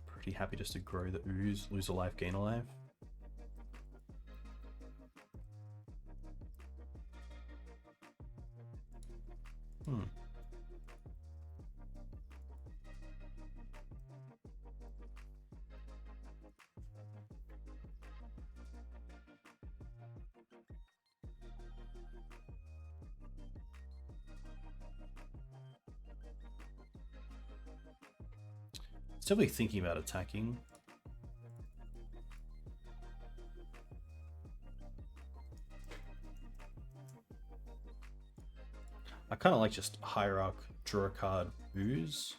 Pretty happy just to grow the Ooze, lose a life, gain a life. Definitely thinking about attacking. I kind of like just Hierarch, draw a card, Ooze.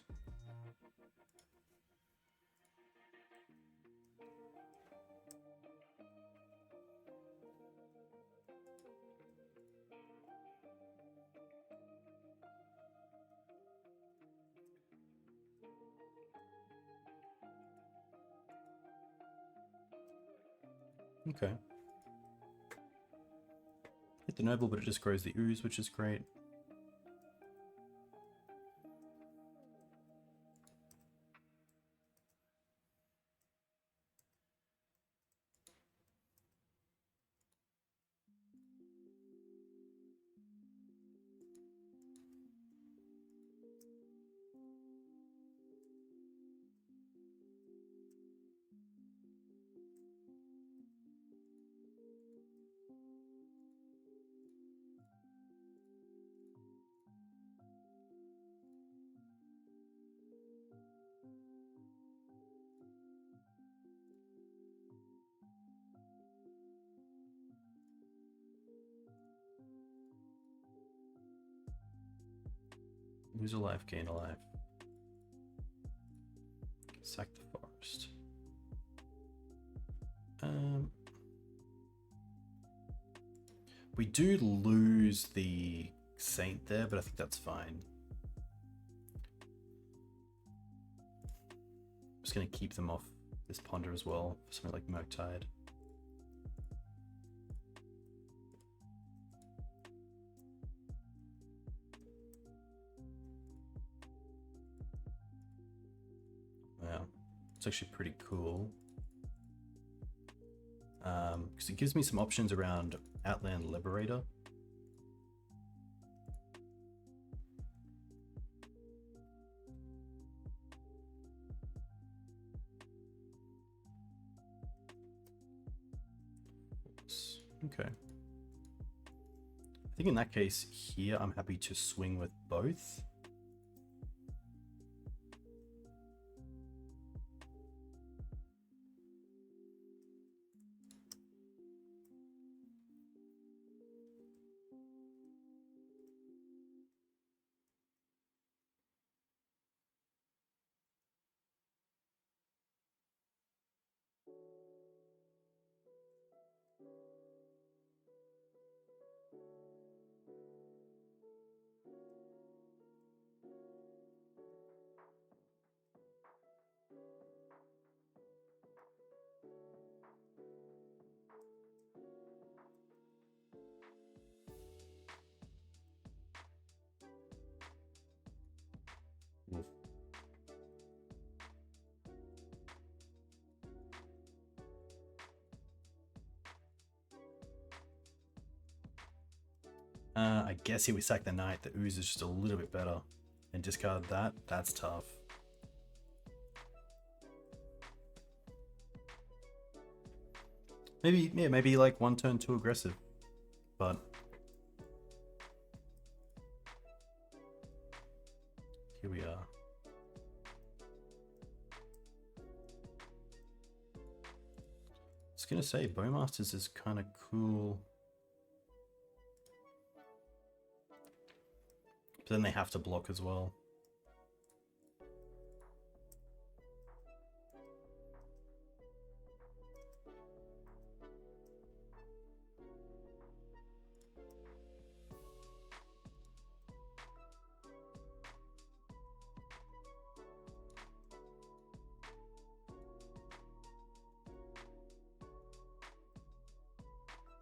Okay. Hit the Noble, but it just grows the Ooze, which is great. Lose a life, gain a life. Sack the forest. We do lose the Saint there, but I think that's fine. I'm just going to keep them off this Ponder as well, for something like Murktide. Wow, it's actually pretty cool. Because it gives me some options around Outland Liberator. Okay. I think in that case here, I'm happy to swing with both. I guess here we sack the Knight. The Ooze is just a little bit better. And discard that. That's tough. Maybe, yeah, maybe like one turn too aggressive. But here we are. I was gonna say, Bowmasters is kind of cool. But then they have to block as well.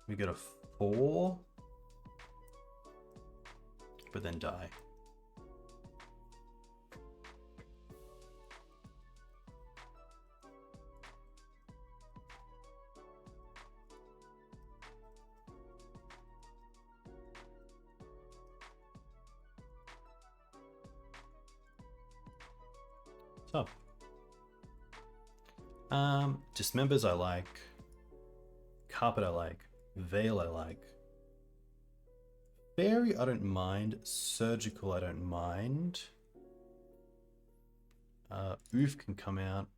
We got a 4, but then die. Tough. Dismembers I like. Carpet I like. Veil I like. Fairy I don't mind. Surgical I don't mind. Ouphe can come out.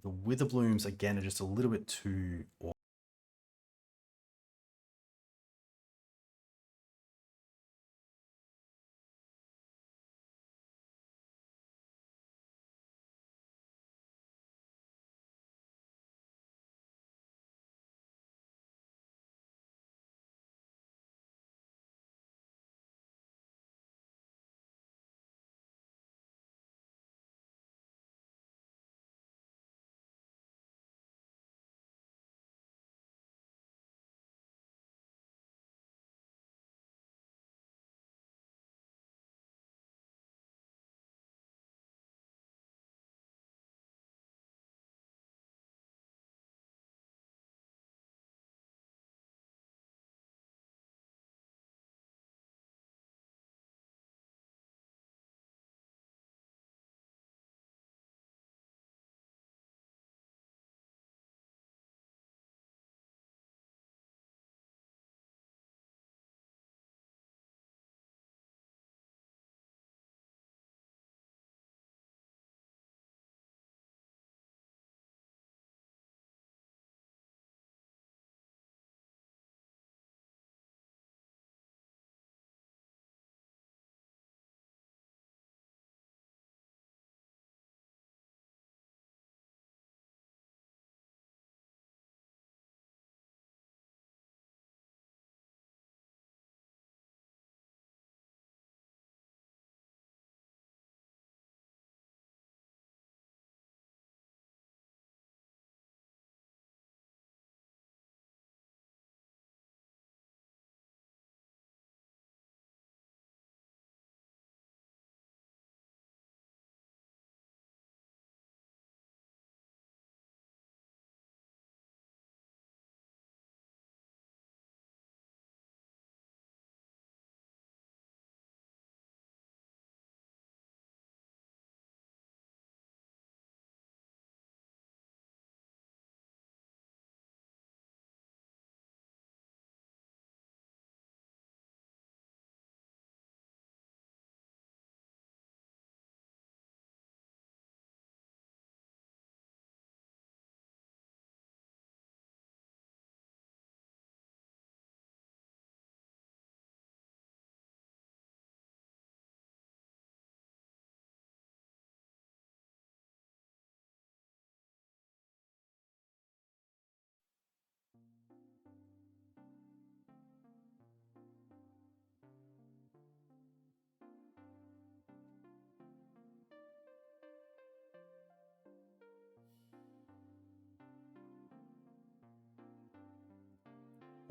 The Witherblooms again are just a little bit too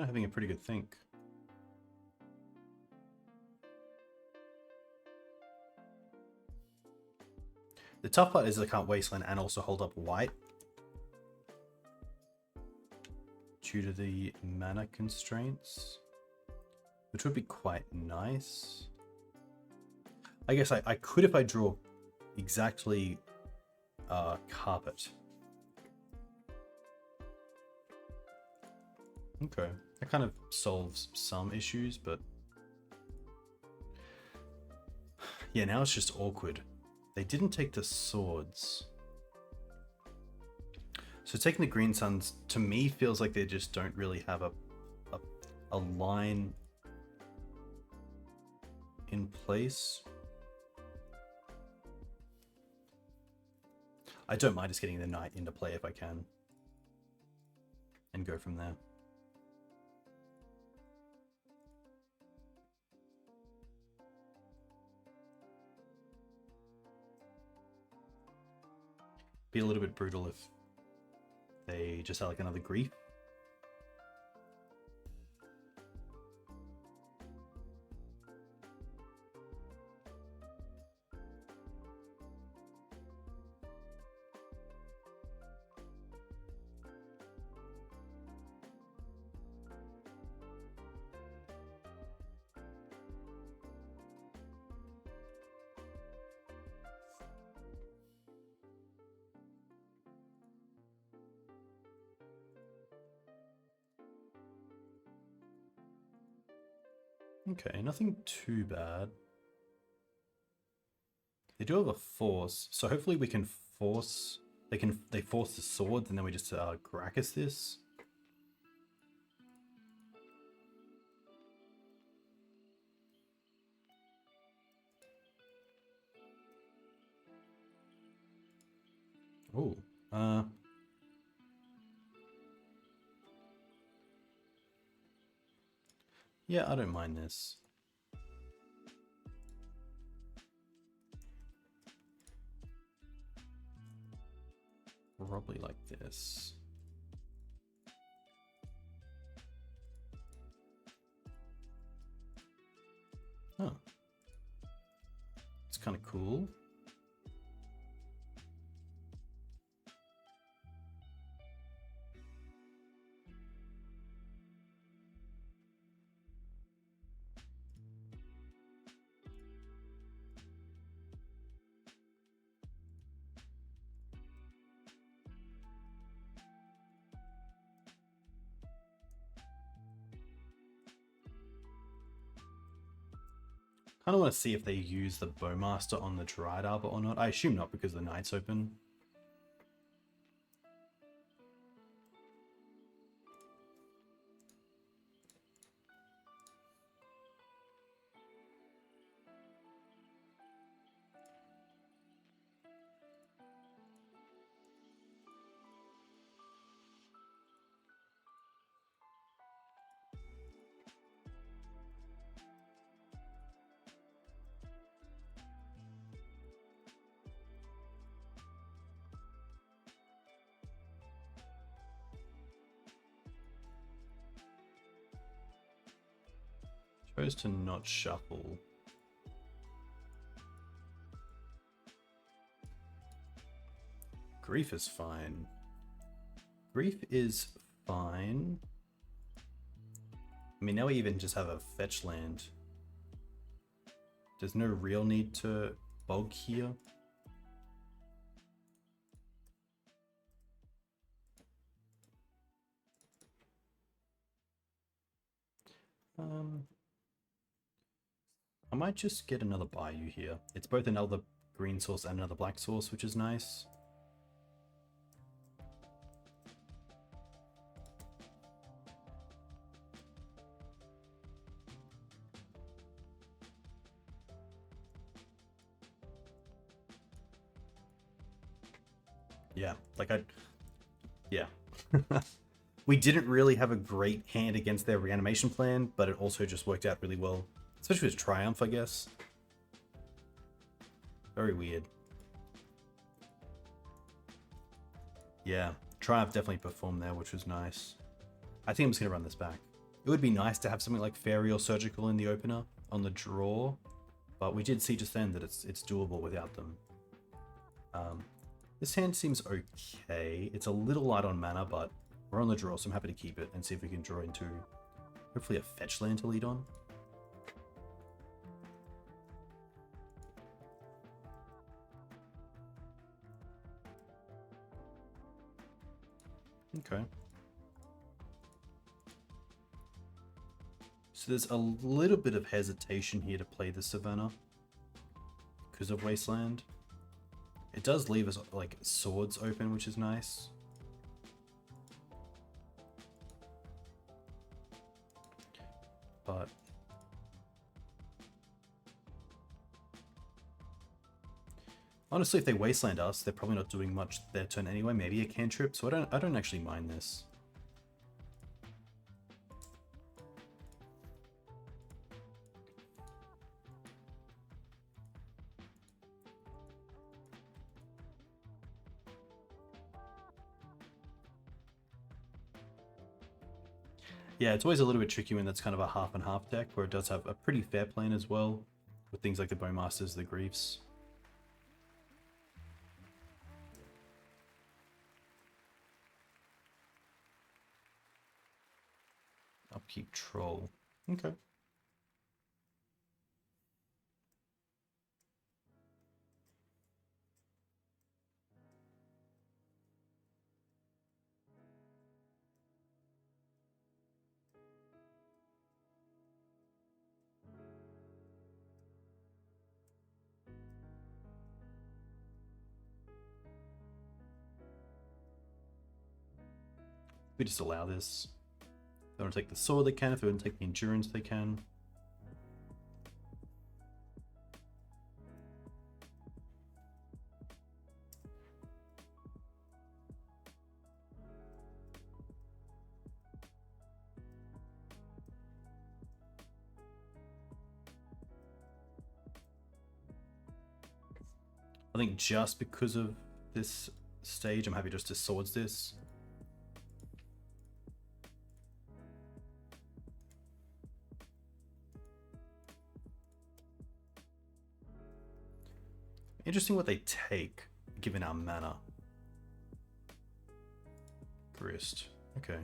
I'm having a pretty good think. The tough part is I can't Wasteland and also hold up white due to the mana constraints, which would be quite nice. I guess I could if I draw exactly carpet. Okay, that kind of solves some issues, but yeah, now it's just awkward. They didn't take the swords. So taking the Green Suns, to me, feels like they just don't really have a line in place. I don't mind just getting the Knight into play if I can. And go from there. Be a little bit brutal if they just had like another grief. Okay, nothing too bad. They do have a force, so hopefully we can force. They force the swords, and then we just Karakas this. Oh, yeah, I don't mind this. Probably like this. Oh. It's kind of cool. I don't want to see if they use the Bowmaster on the Dryad Arbor or not. I assume not because the Knight's open. Chose to not shuffle. Grief is fine. Grief is fine. I mean, now we even just have a fetch land. There's no real need to bog here. I might just get another Bayou here. It's both another green source and another black source, which is nice. Yeah, like yeah. We didn't really have a great hand against their reanimation plan, but it also just worked out really well. Especially with Triumph, I guess. Very weird. Yeah, Triumph definitely performed there, which was nice. I think I'm just going to run this back. It would be nice to have something like Fairy or Surgical in the opener on the draw, but we did see just then that it's doable without them. This hand seems okay. It's a little light on mana, but we're on the draw, so I'm happy to keep it and see if we can draw into hopefully a fetch land to lead on. Okay. So there's a little bit of hesitation here to play the Savannah because of Wasteland. It does leave us like swords open, which is nice. But honestly, if they Wasteland us, they're probably not doing much their turn anyway. Maybe a cantrip, so I don't actually mind this. Yeah, it's always a little bit tricky when that's kind of a half and half deck, where it does have a pretty fair plan as well, with things like the Bowmasters, the Griefs. Upkeep Troll. Okay. We just allow this. If they want to take the sword, they can. If they want to take the endurance, they can. I think just because of this stage, I'm happy just to swords this. Interesting what they take, given our mana. Grist. Okay.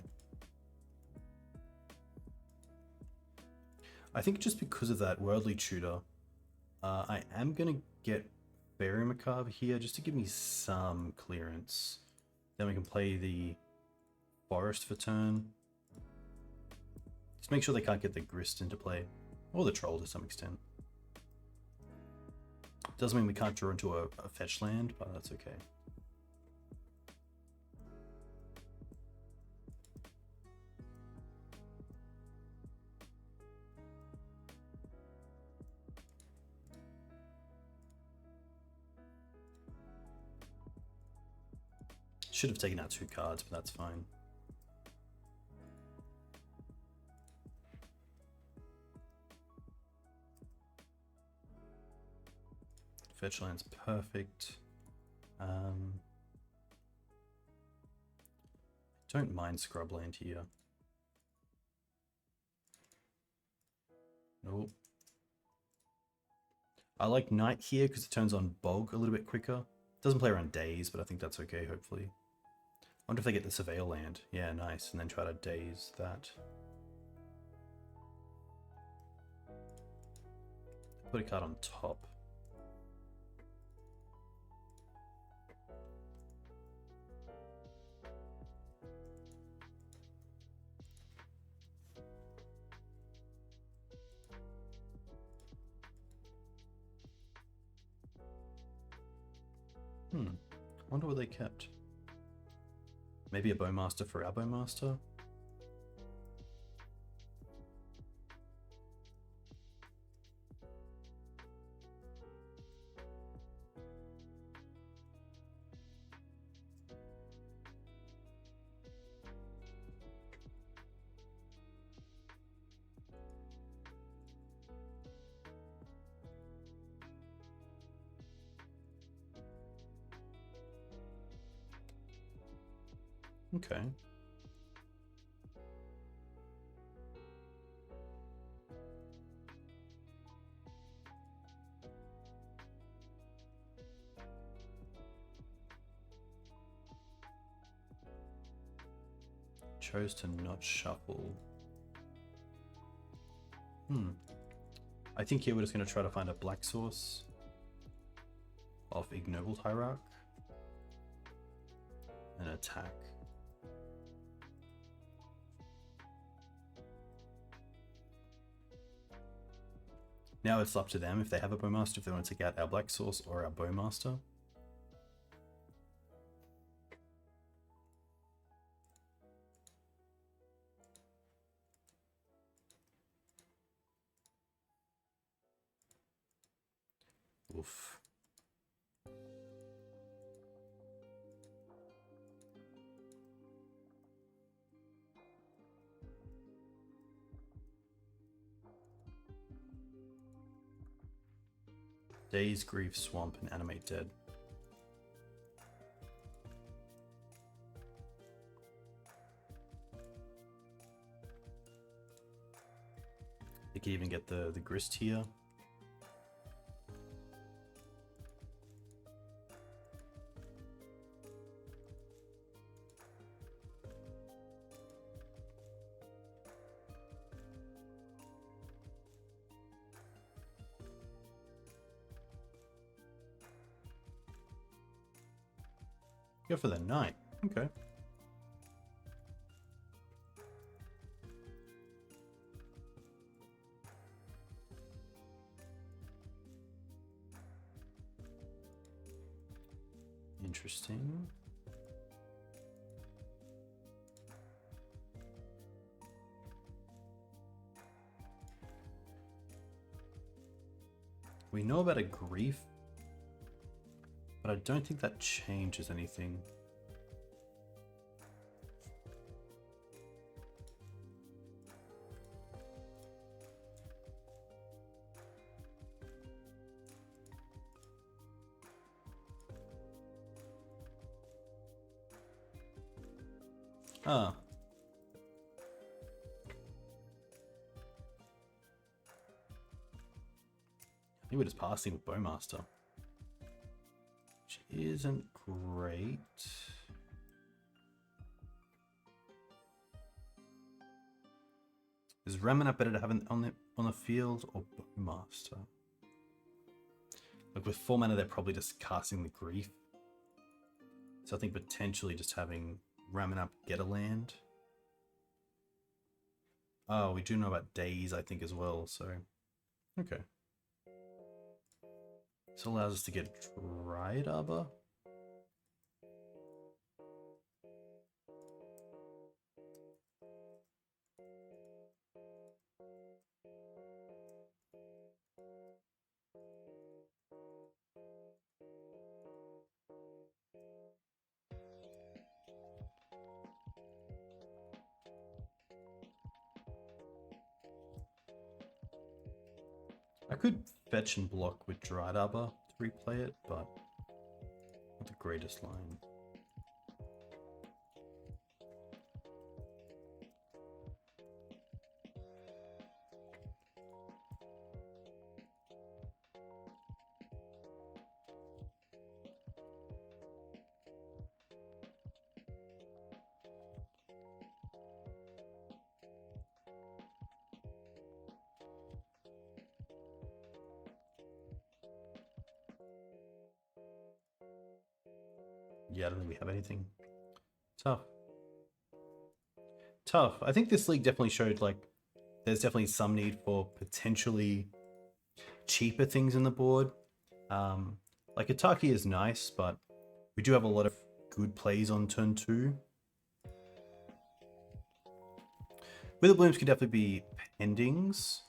I think just because of that Worldly Tutor, I am going to get Fairy Macabre here just to give me some clearance. Then we can play the Forest for turn. Just make sure they can't get the Grist into play. Or the Troll to some extent. Doesn't mean we can't draw into a fetch land, but that's okay. Should have taken out 2 cards, but that's fine. Fetch land's perfect. Don't mind Scrubland here. Nope. I like Night here because it turns on Bog a little bit quicker. Doesn't play around Daze, but I think that's okay, hopefully. I wonder if they get the Surveil land. Yeah, nice. And then try to Daze that. Put a card on top. Wonder what they kept. Maybe a Bowmaster for our Bowmaster? Okay. Chose to not shuffle. I think here we're just going to try to find a black source of Ignoble Hierarch and attack. Now it's up to them if they have a Bowmaster, if they want to take out our black source or our Bowmaster. Oof. Daze, Grief, Swamp, and Animate Dead. You can even get the Grist here. Go for the 9. Okay. Interesting. We know about a Grief, but I don't think that changes anything. Ah. I think we're just passing with Bowmaster, which isn't great. Is Ramunap better to have on the field or Bowmaster? Like with 4 mana, they're probably just casting the Grief. So I think potentially just having Ramunap get a land. Oh, we do know about Daze, I think, as well, so okay. This allows us to get Dryad Arbor. I could fetch and block with Dryad Arbor to replay it, but not the greatest line. Yeah, I don't think we have anything. Tough. Tough. I think this league definitely showed, like, there's definitely some need for potentially cheaper things in the board. Like, Ataki is nice, but we do have a lot of good plays on turn 2. Witherblooms could definitely be pendings.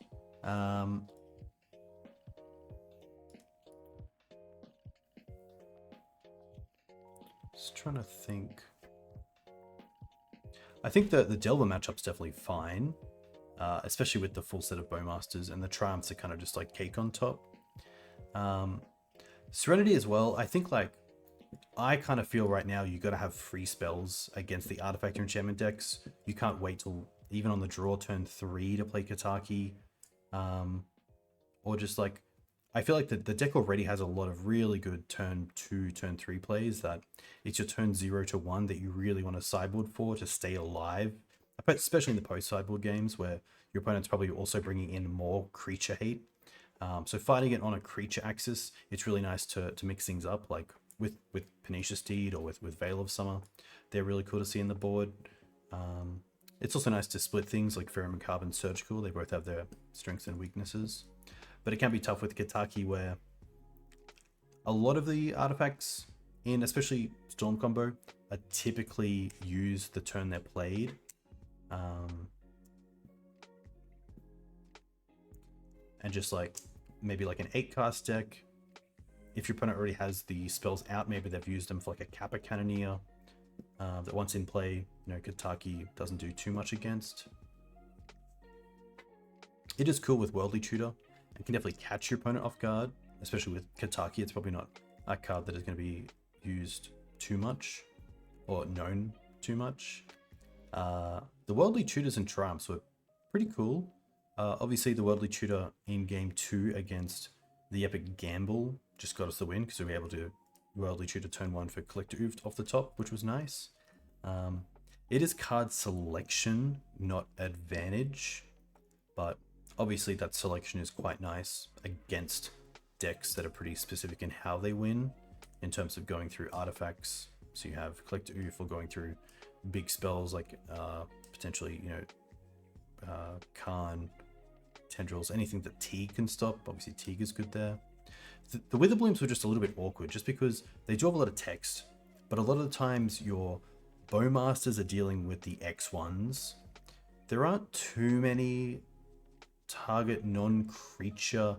Just trying to think. I think the Delver matchup's definitely fine, especially with the full set of Bowmasters, and the Triumphs are kind of just like cake on top. Serenity as well. I think, like, I kind of feel right now you got to have free spells against the Artifact or Enchantment decks. You can't wait till even on the draw turn 3 to play Kataki, or just like, I feel like the deck already has a lot of really good turn 2, turn 3 plays that it's your turn 0 to 1 that you really want to sideboard for to stay alive especially in the post-sideboard games where your opponent's probably also bringing in more creature hate. So fighting it on a creature axis, it's really nice to mix things up, like with Pernicious Deed or with Veil of Summer. They're really cool to see in the board. It's also nice to split things like Pheromone Carbon, Surgical. They both have their strengths and weaknesses. But it can be tough with Kataki, where a lot of the artifacts in especially Storm combo are typically used the turn they're played. And just like maybe like an 8-cast deck, if your opponent already has the spells out, maybe they've used them for like a Kappa Cannoneer that once in play, you know, Kataki doesn't do too much against. It is cool with Worldly Tutor and can definitely catch your opponent off guard, especially with Kataki. It's probably not a card that is going to be used too much or known too much. The Worldly Tutors and Triumphs were pretty cool. Obviously, the Worldly Tutor in game 2 against the Epic Gamble just got us the win because we were able to Worldly Tutor turn 1 for Collector Ouphe off the top, which was nice. It is card selection, not advantage, but obviously that selection is quite nice against decks that are pretty specific in how they win in terms of going through artifacts. So you have Collector Ouphe or going through big spells like potentially, you know, Khan, Tendrils, anything that Teague can stop. Obviously Teague is good there. The Witherblooms were just a little bit awkward just because they do have a lot of text, but a lot of the times your Bowmasters are dealing with the X1s. There aren't too many target non-creature,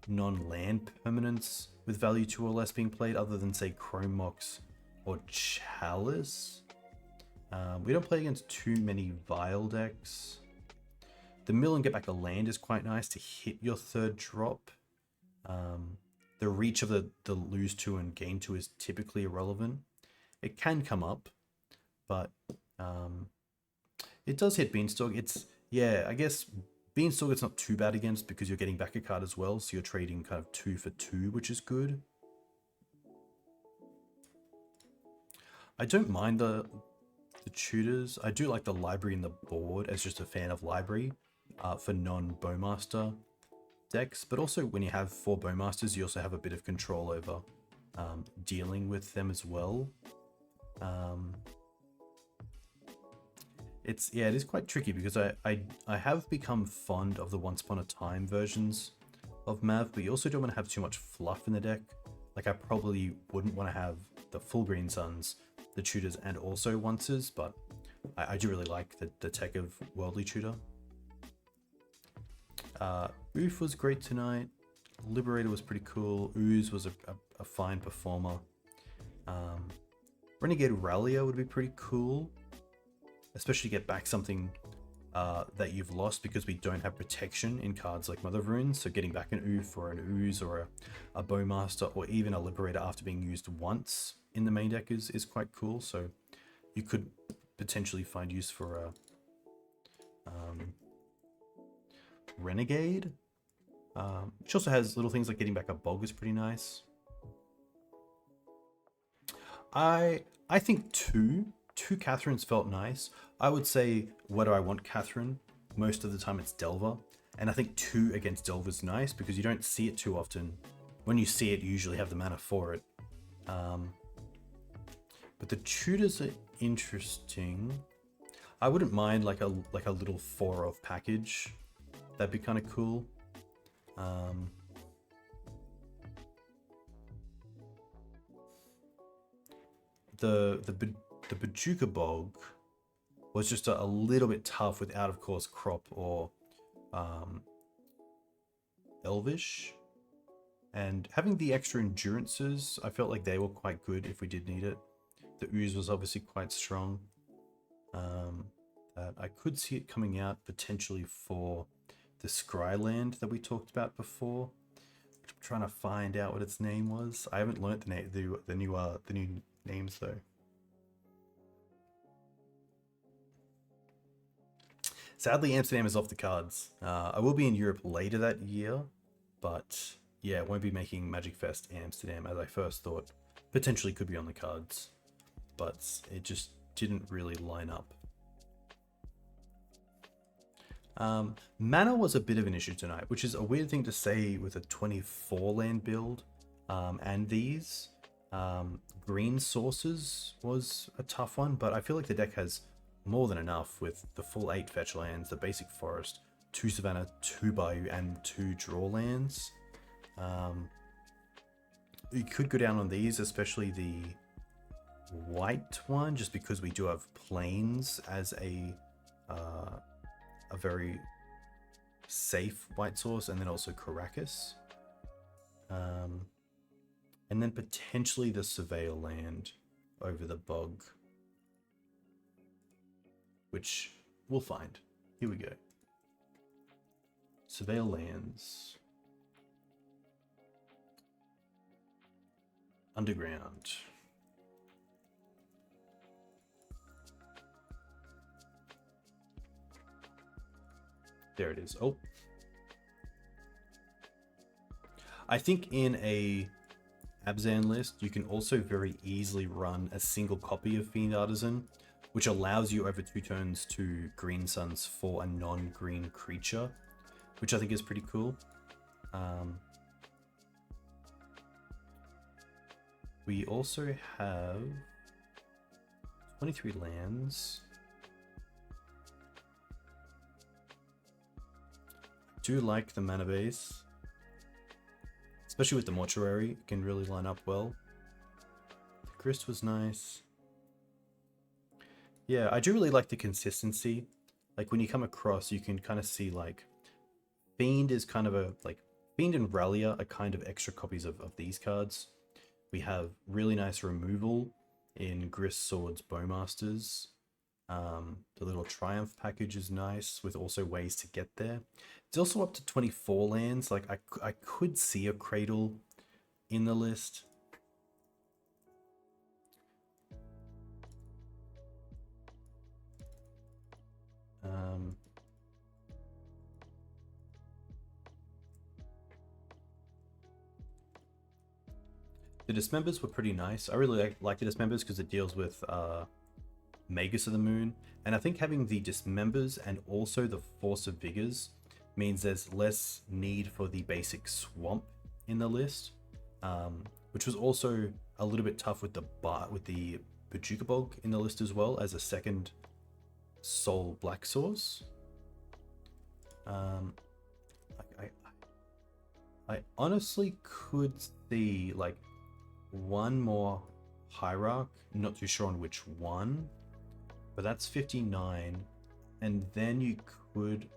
non-land permanents with value 2 or less being played other than say Chrome Mox or Chalice. We don't play against too many Vile decks. The mill and get back a land is quite nice to hit your third drop. The reach of the lose 2 and gain 2 is typically irrelevant. It can come up, but it does hit Beanstalk. It's, yeah, I guess Beanstalk it's not too bad against because you're getting back a card as well, so you're trading kind of 2 for 2, which is good. I don't mind the tutors. I do like the library in the board as just a fan of library for non-Bowmaster decks, but also when you have 4 Bowmasters, you also have a bit of control over dealing with them as well. It is quite tricky because I have become fond of the Once Upon a Time versions of Mav, but you also don't want to have too much fluff in the deck. Like I probably wouldn't want to have the full Green Suns, the tutors, and also onces, but I do really like the tech of Worldly Tutor. Ouphe was great tonight. Liberator was pretty cool. Ooze was a fine performer. Renegade Rallier would be pretty cool, especially to get back something that you've lost because we don't have protection in cards like Mother of Runes. So getting back an Ouphe or an Ooze or a Bowmaster or even a Liberator after being used once in the main deck is quite cool. So you could potentially find use for a Renegade, which also has little things like getting back a Bog is pretty nice. I think two Katherines felt nice. I would say, where do I want Katherine? Most of the time it's Delver. And I think 2 against Delver is nice because you don't see it too often. When you see it, you usually have the mana for it. But the tutors are interesting. I wouldn't mind like a little 4-of package. That'd be kind of cool. The Bojuka Bog was just a little bit tough without, of course, Crop or Elvish. And having the extra endurances, I felt like they were quite good if we did need it. The Ooze was obviously quite strong. I could see it coming out potentially for the Scryland that we talked about before. I'm trying to find out what its name was. I haven't learnt the new names though. Sadly, Amsterdam is off the cards. I will be in Europe later that year, but yeah, it won't be making Magic Fest Amsterdam as I first thought. Potentially could be on the cards, but it just didn't really line up. Mana was a bit of an issue tonight, which is a weird thing to say with a 24 land build. And these green sources was a tough one, but I feel like the deck has more than enough with the full 8 fetch lands, the basic forest, 2 Savannah, 2 Bayou, and 2 draw lands. You could go down on these, especially the white one, just because we do have plains as a very safe white source, and then also Karakas. And then potentially the Surveil land over the bog, which we'll find. Here we go. Surveil lands. Underground. There it is. Oh. I think in a Abzan list, you can also very easily run a single copy of Fiend Artisan, which allows you over 2 turns to green suns for a non-green creature, which I think is pretty cool. We also have 23 lands. I do like the mana base, especially with the Mortuary. It can really line up well. The Grist was nice. Yeah, I do really like the consistency. Like when you come across, you can kind of see like Fiend is kind of a, like Fiend and Rallia are kind of extra copies of these cards. We have really nice removal in Grist Swords Bowmasters. The little Triumph package is nice with also ways to get there. It's also up to 24 lands. Like I could see a Cradle in the list. The Dismembers were pretty nice. I really like the Dismembers because it deals with Magus of the Moon. And I think having the Dismembers and also the Force of Vigors means there's less need for the basic Swamp in the list, which was also a little bit tough with the Bojuka Bog in the list as well as a second Soul Black source. I honestly could see like one more Hierarch, not too sure on which one, but that's 59, and then you could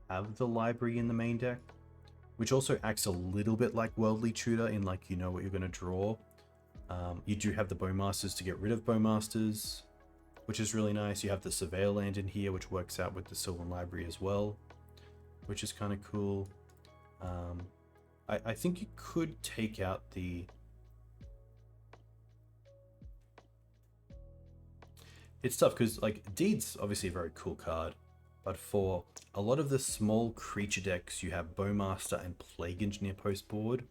have the library in the main deck, which also acts a little bit like Worldly Tutor in like you know what you're going to draw. You do have the Bowmasters to get rid of Bowmasters, which is really nice. You have the Surveil land in here, which works out with the Sylvan Library as well, which is kind of cool. I think you could take out the... It's tough because like Deed's obviously a very cool card, but for a lot of the small creature decks, you have Bowmaster and Plague Engineer post board.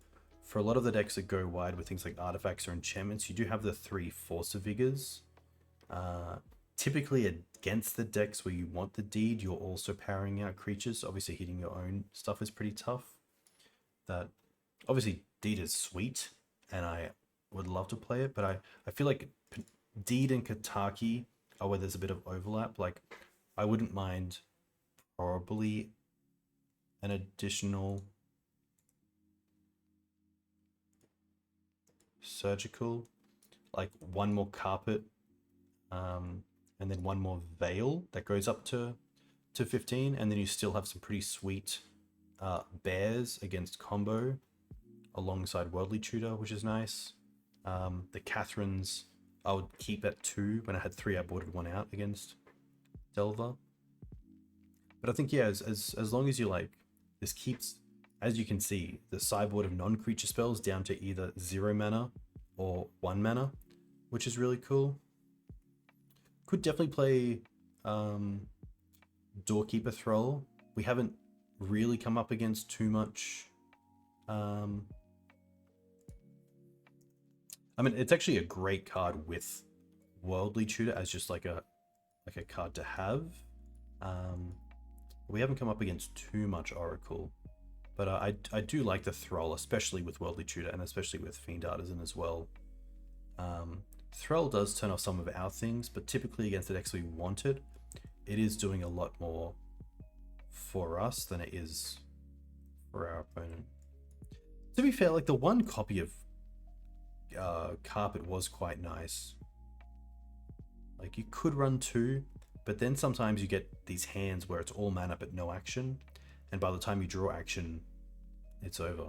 For a lot of the decks that go wide with things like artifacts or enchantments, you do have the 3 Force of Vigors. Typically against the decks where you want the Deed, you're also powering out creatures. Obviously hitting your own stuff is pretty tough. That obviously Deed is sweet and I would love to play it, but I feel like Deed and Kataki are where there's a bit of overlap. Like I wouldn't mind probably an additional surgical, like one more carpet, and then one more veil that goes up to 15, and then you still have some pretty sweet bears against combo alongside Worldly Tutor, which is nice. The Katherines I would keep at 2 when I had 3 I boarded 1 out against Delver. But I think yeah, as long as you like, this keeps, as you can see, the sideboard of non-creature spells down to either 0 mana or 1 mana, which is really cool. Could definitely play Doorkeeper Thrall. We haven't really come up against too much. I mean, it's actually a great card with Worldly Tutor as just like a card to have. We haven't come up against too much Oracle, but I do like the Thrall, especially with Worldly Tutor and especially with Fiend Artisan as well. Thrall does turn off some of our things, but typically against the decks we wanted, it is doing a lot more for us than it is for our opponent. To be fair, like the one copy of Carpet was quite nice. Like you could run two, but then sometimes you get these hands where it's all mana but no action, and by the time you draw action, it's over.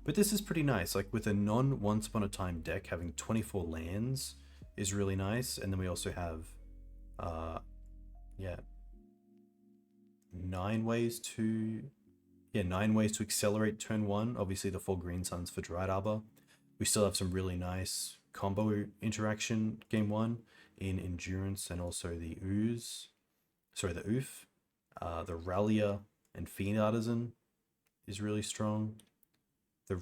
But this is pretty nice. Like with a non-Once Upon a Time deck, having 24 lands is really nice, and then we also have, yeah, 9 ways to accelerate turn 1. Obviously the 4 green suns for Dryad Arbor. We still have some really nice combo interaction game 1 in Endurance and also the Ooze. Sorry, the Ouphe. The Rallier and Fiend Artisan is really strong. The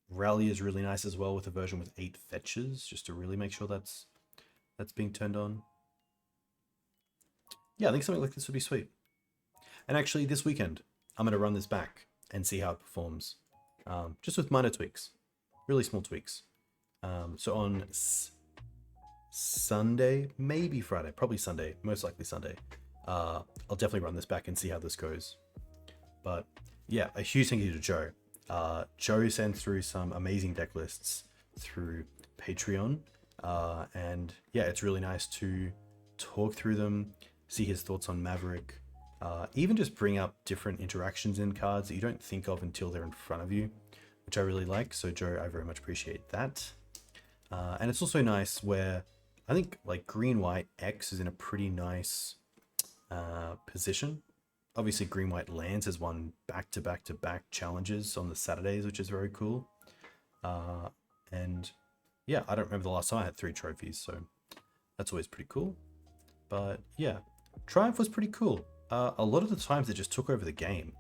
Rally is really nice as well with a version with 8 fetches, just to really make sure that's being turned on. Yeah, I think something like this would be sweet. And actually this weekend, I'm going to run this back and see how it performs. Just with minor tweaks. Really small tweaks. So on Sunday, maybe Friday, probably Sunday, most likely Sunday, I'll definitely run this back and see how this goes. But yeah, a huge thank you to Joe. Joe sent through some amazing deck lists through Patreon. And yeah, it's really nice to talk through them, see his thoughts on Maverick, even just bring up different interactions in cards that you don't think of until they're in front of you, which I really like. So Joe, I very much appreciate that. And it's also nice where I think like green-white X is in a pretty nice position. Obviously green-white lands has won back-to-back-to-back challenges on the Saturdays, which is very cool. And yeah, I don't remember the last time I had 3 trophies, so that's always pretty cool. But yeah, Triumph was pretty cool. A lot of the times it just took over the game.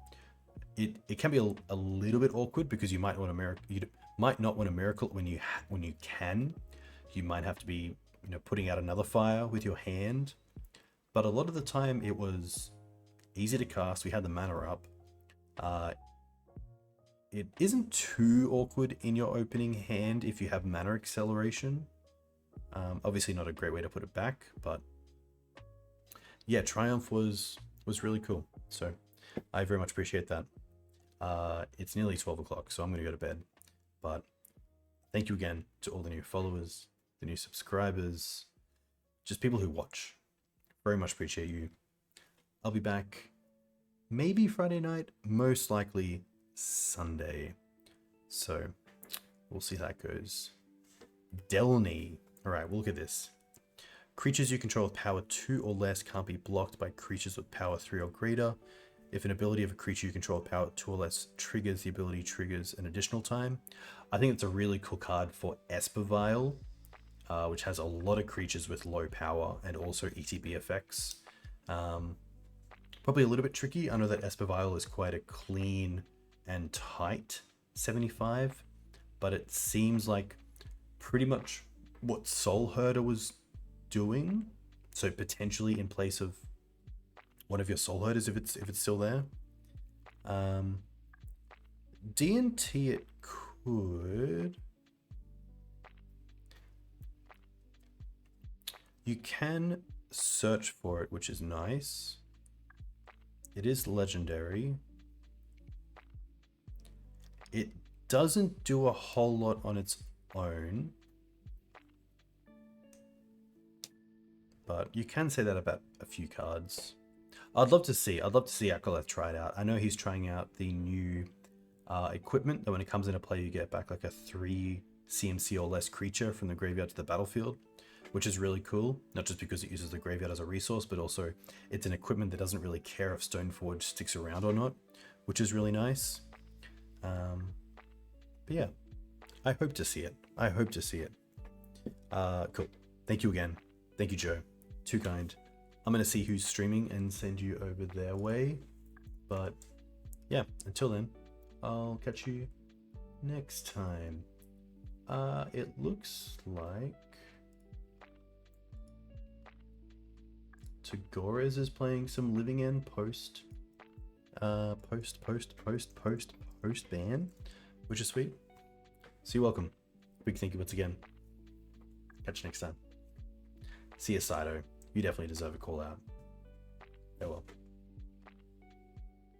It can be a little bit awkward because you might want a miracle. You might not want a miracle when you can. You might have to be, you know, putting out another fire with your hand. But a lot of the time it was easy to cast. We had the mana up. It isn't too awkward in your opening hand if you have mana acceleration. Obviously not a great way to put it back, but yeah, Triumph was really cool. So I very much appreciate that. It's nearly 12 o'clock, so I'm going to go to bed. But thank you again to all the new followers, the new subscribers, just people who watch. Very much appreciate you. I'll be back maybe Friday night, most likely Sunday. So we'll see how that goes. Delny. All right, we'll look at this. Creatures you control with power 2 or less can't be blocked by creatures with power 3 or greater. If an ability of a creature you control with power 2 or less triggers, the ability triggers an additional time. I think it's a really cool card for Espervile, which has a lot of creatures with low power and also ETB effects. Probably a little bit tricky. I know that Espervile is quite a clean and tight 75, but it seems like pretty much what Soul Herder was doing. So potentially in place of one of your Soul Herders if it's still there. D&T it could. You can search for it, which is nice. It is legendary. It doesn't do a whole lot on its own. But you can say that about a few cards. I'd love to see Akoleth try it out. I know he's trying out the new equipment that when it comes into play, you get back like a 3 CMC or less creature from the graveyard to the battlefield, which is really cool. Not just because it uses the graveyard as a resource, but also it's an equipment that doesn't really care if Stoneforge sticks around or not, which is really nice. But yeah, I hope to see it. Cool. Thank you again. Thank you, Joe. Too kind. I'm going to see who's streaming and send you over their way. But yeah, until then, I'll catch you next time. It looks like Tagores is playing some Living End post ban, which is sweet. So you're welcome. Big thank you once again. Catch you next time. See you, Saito. You definitely deserve a call out. Farewell.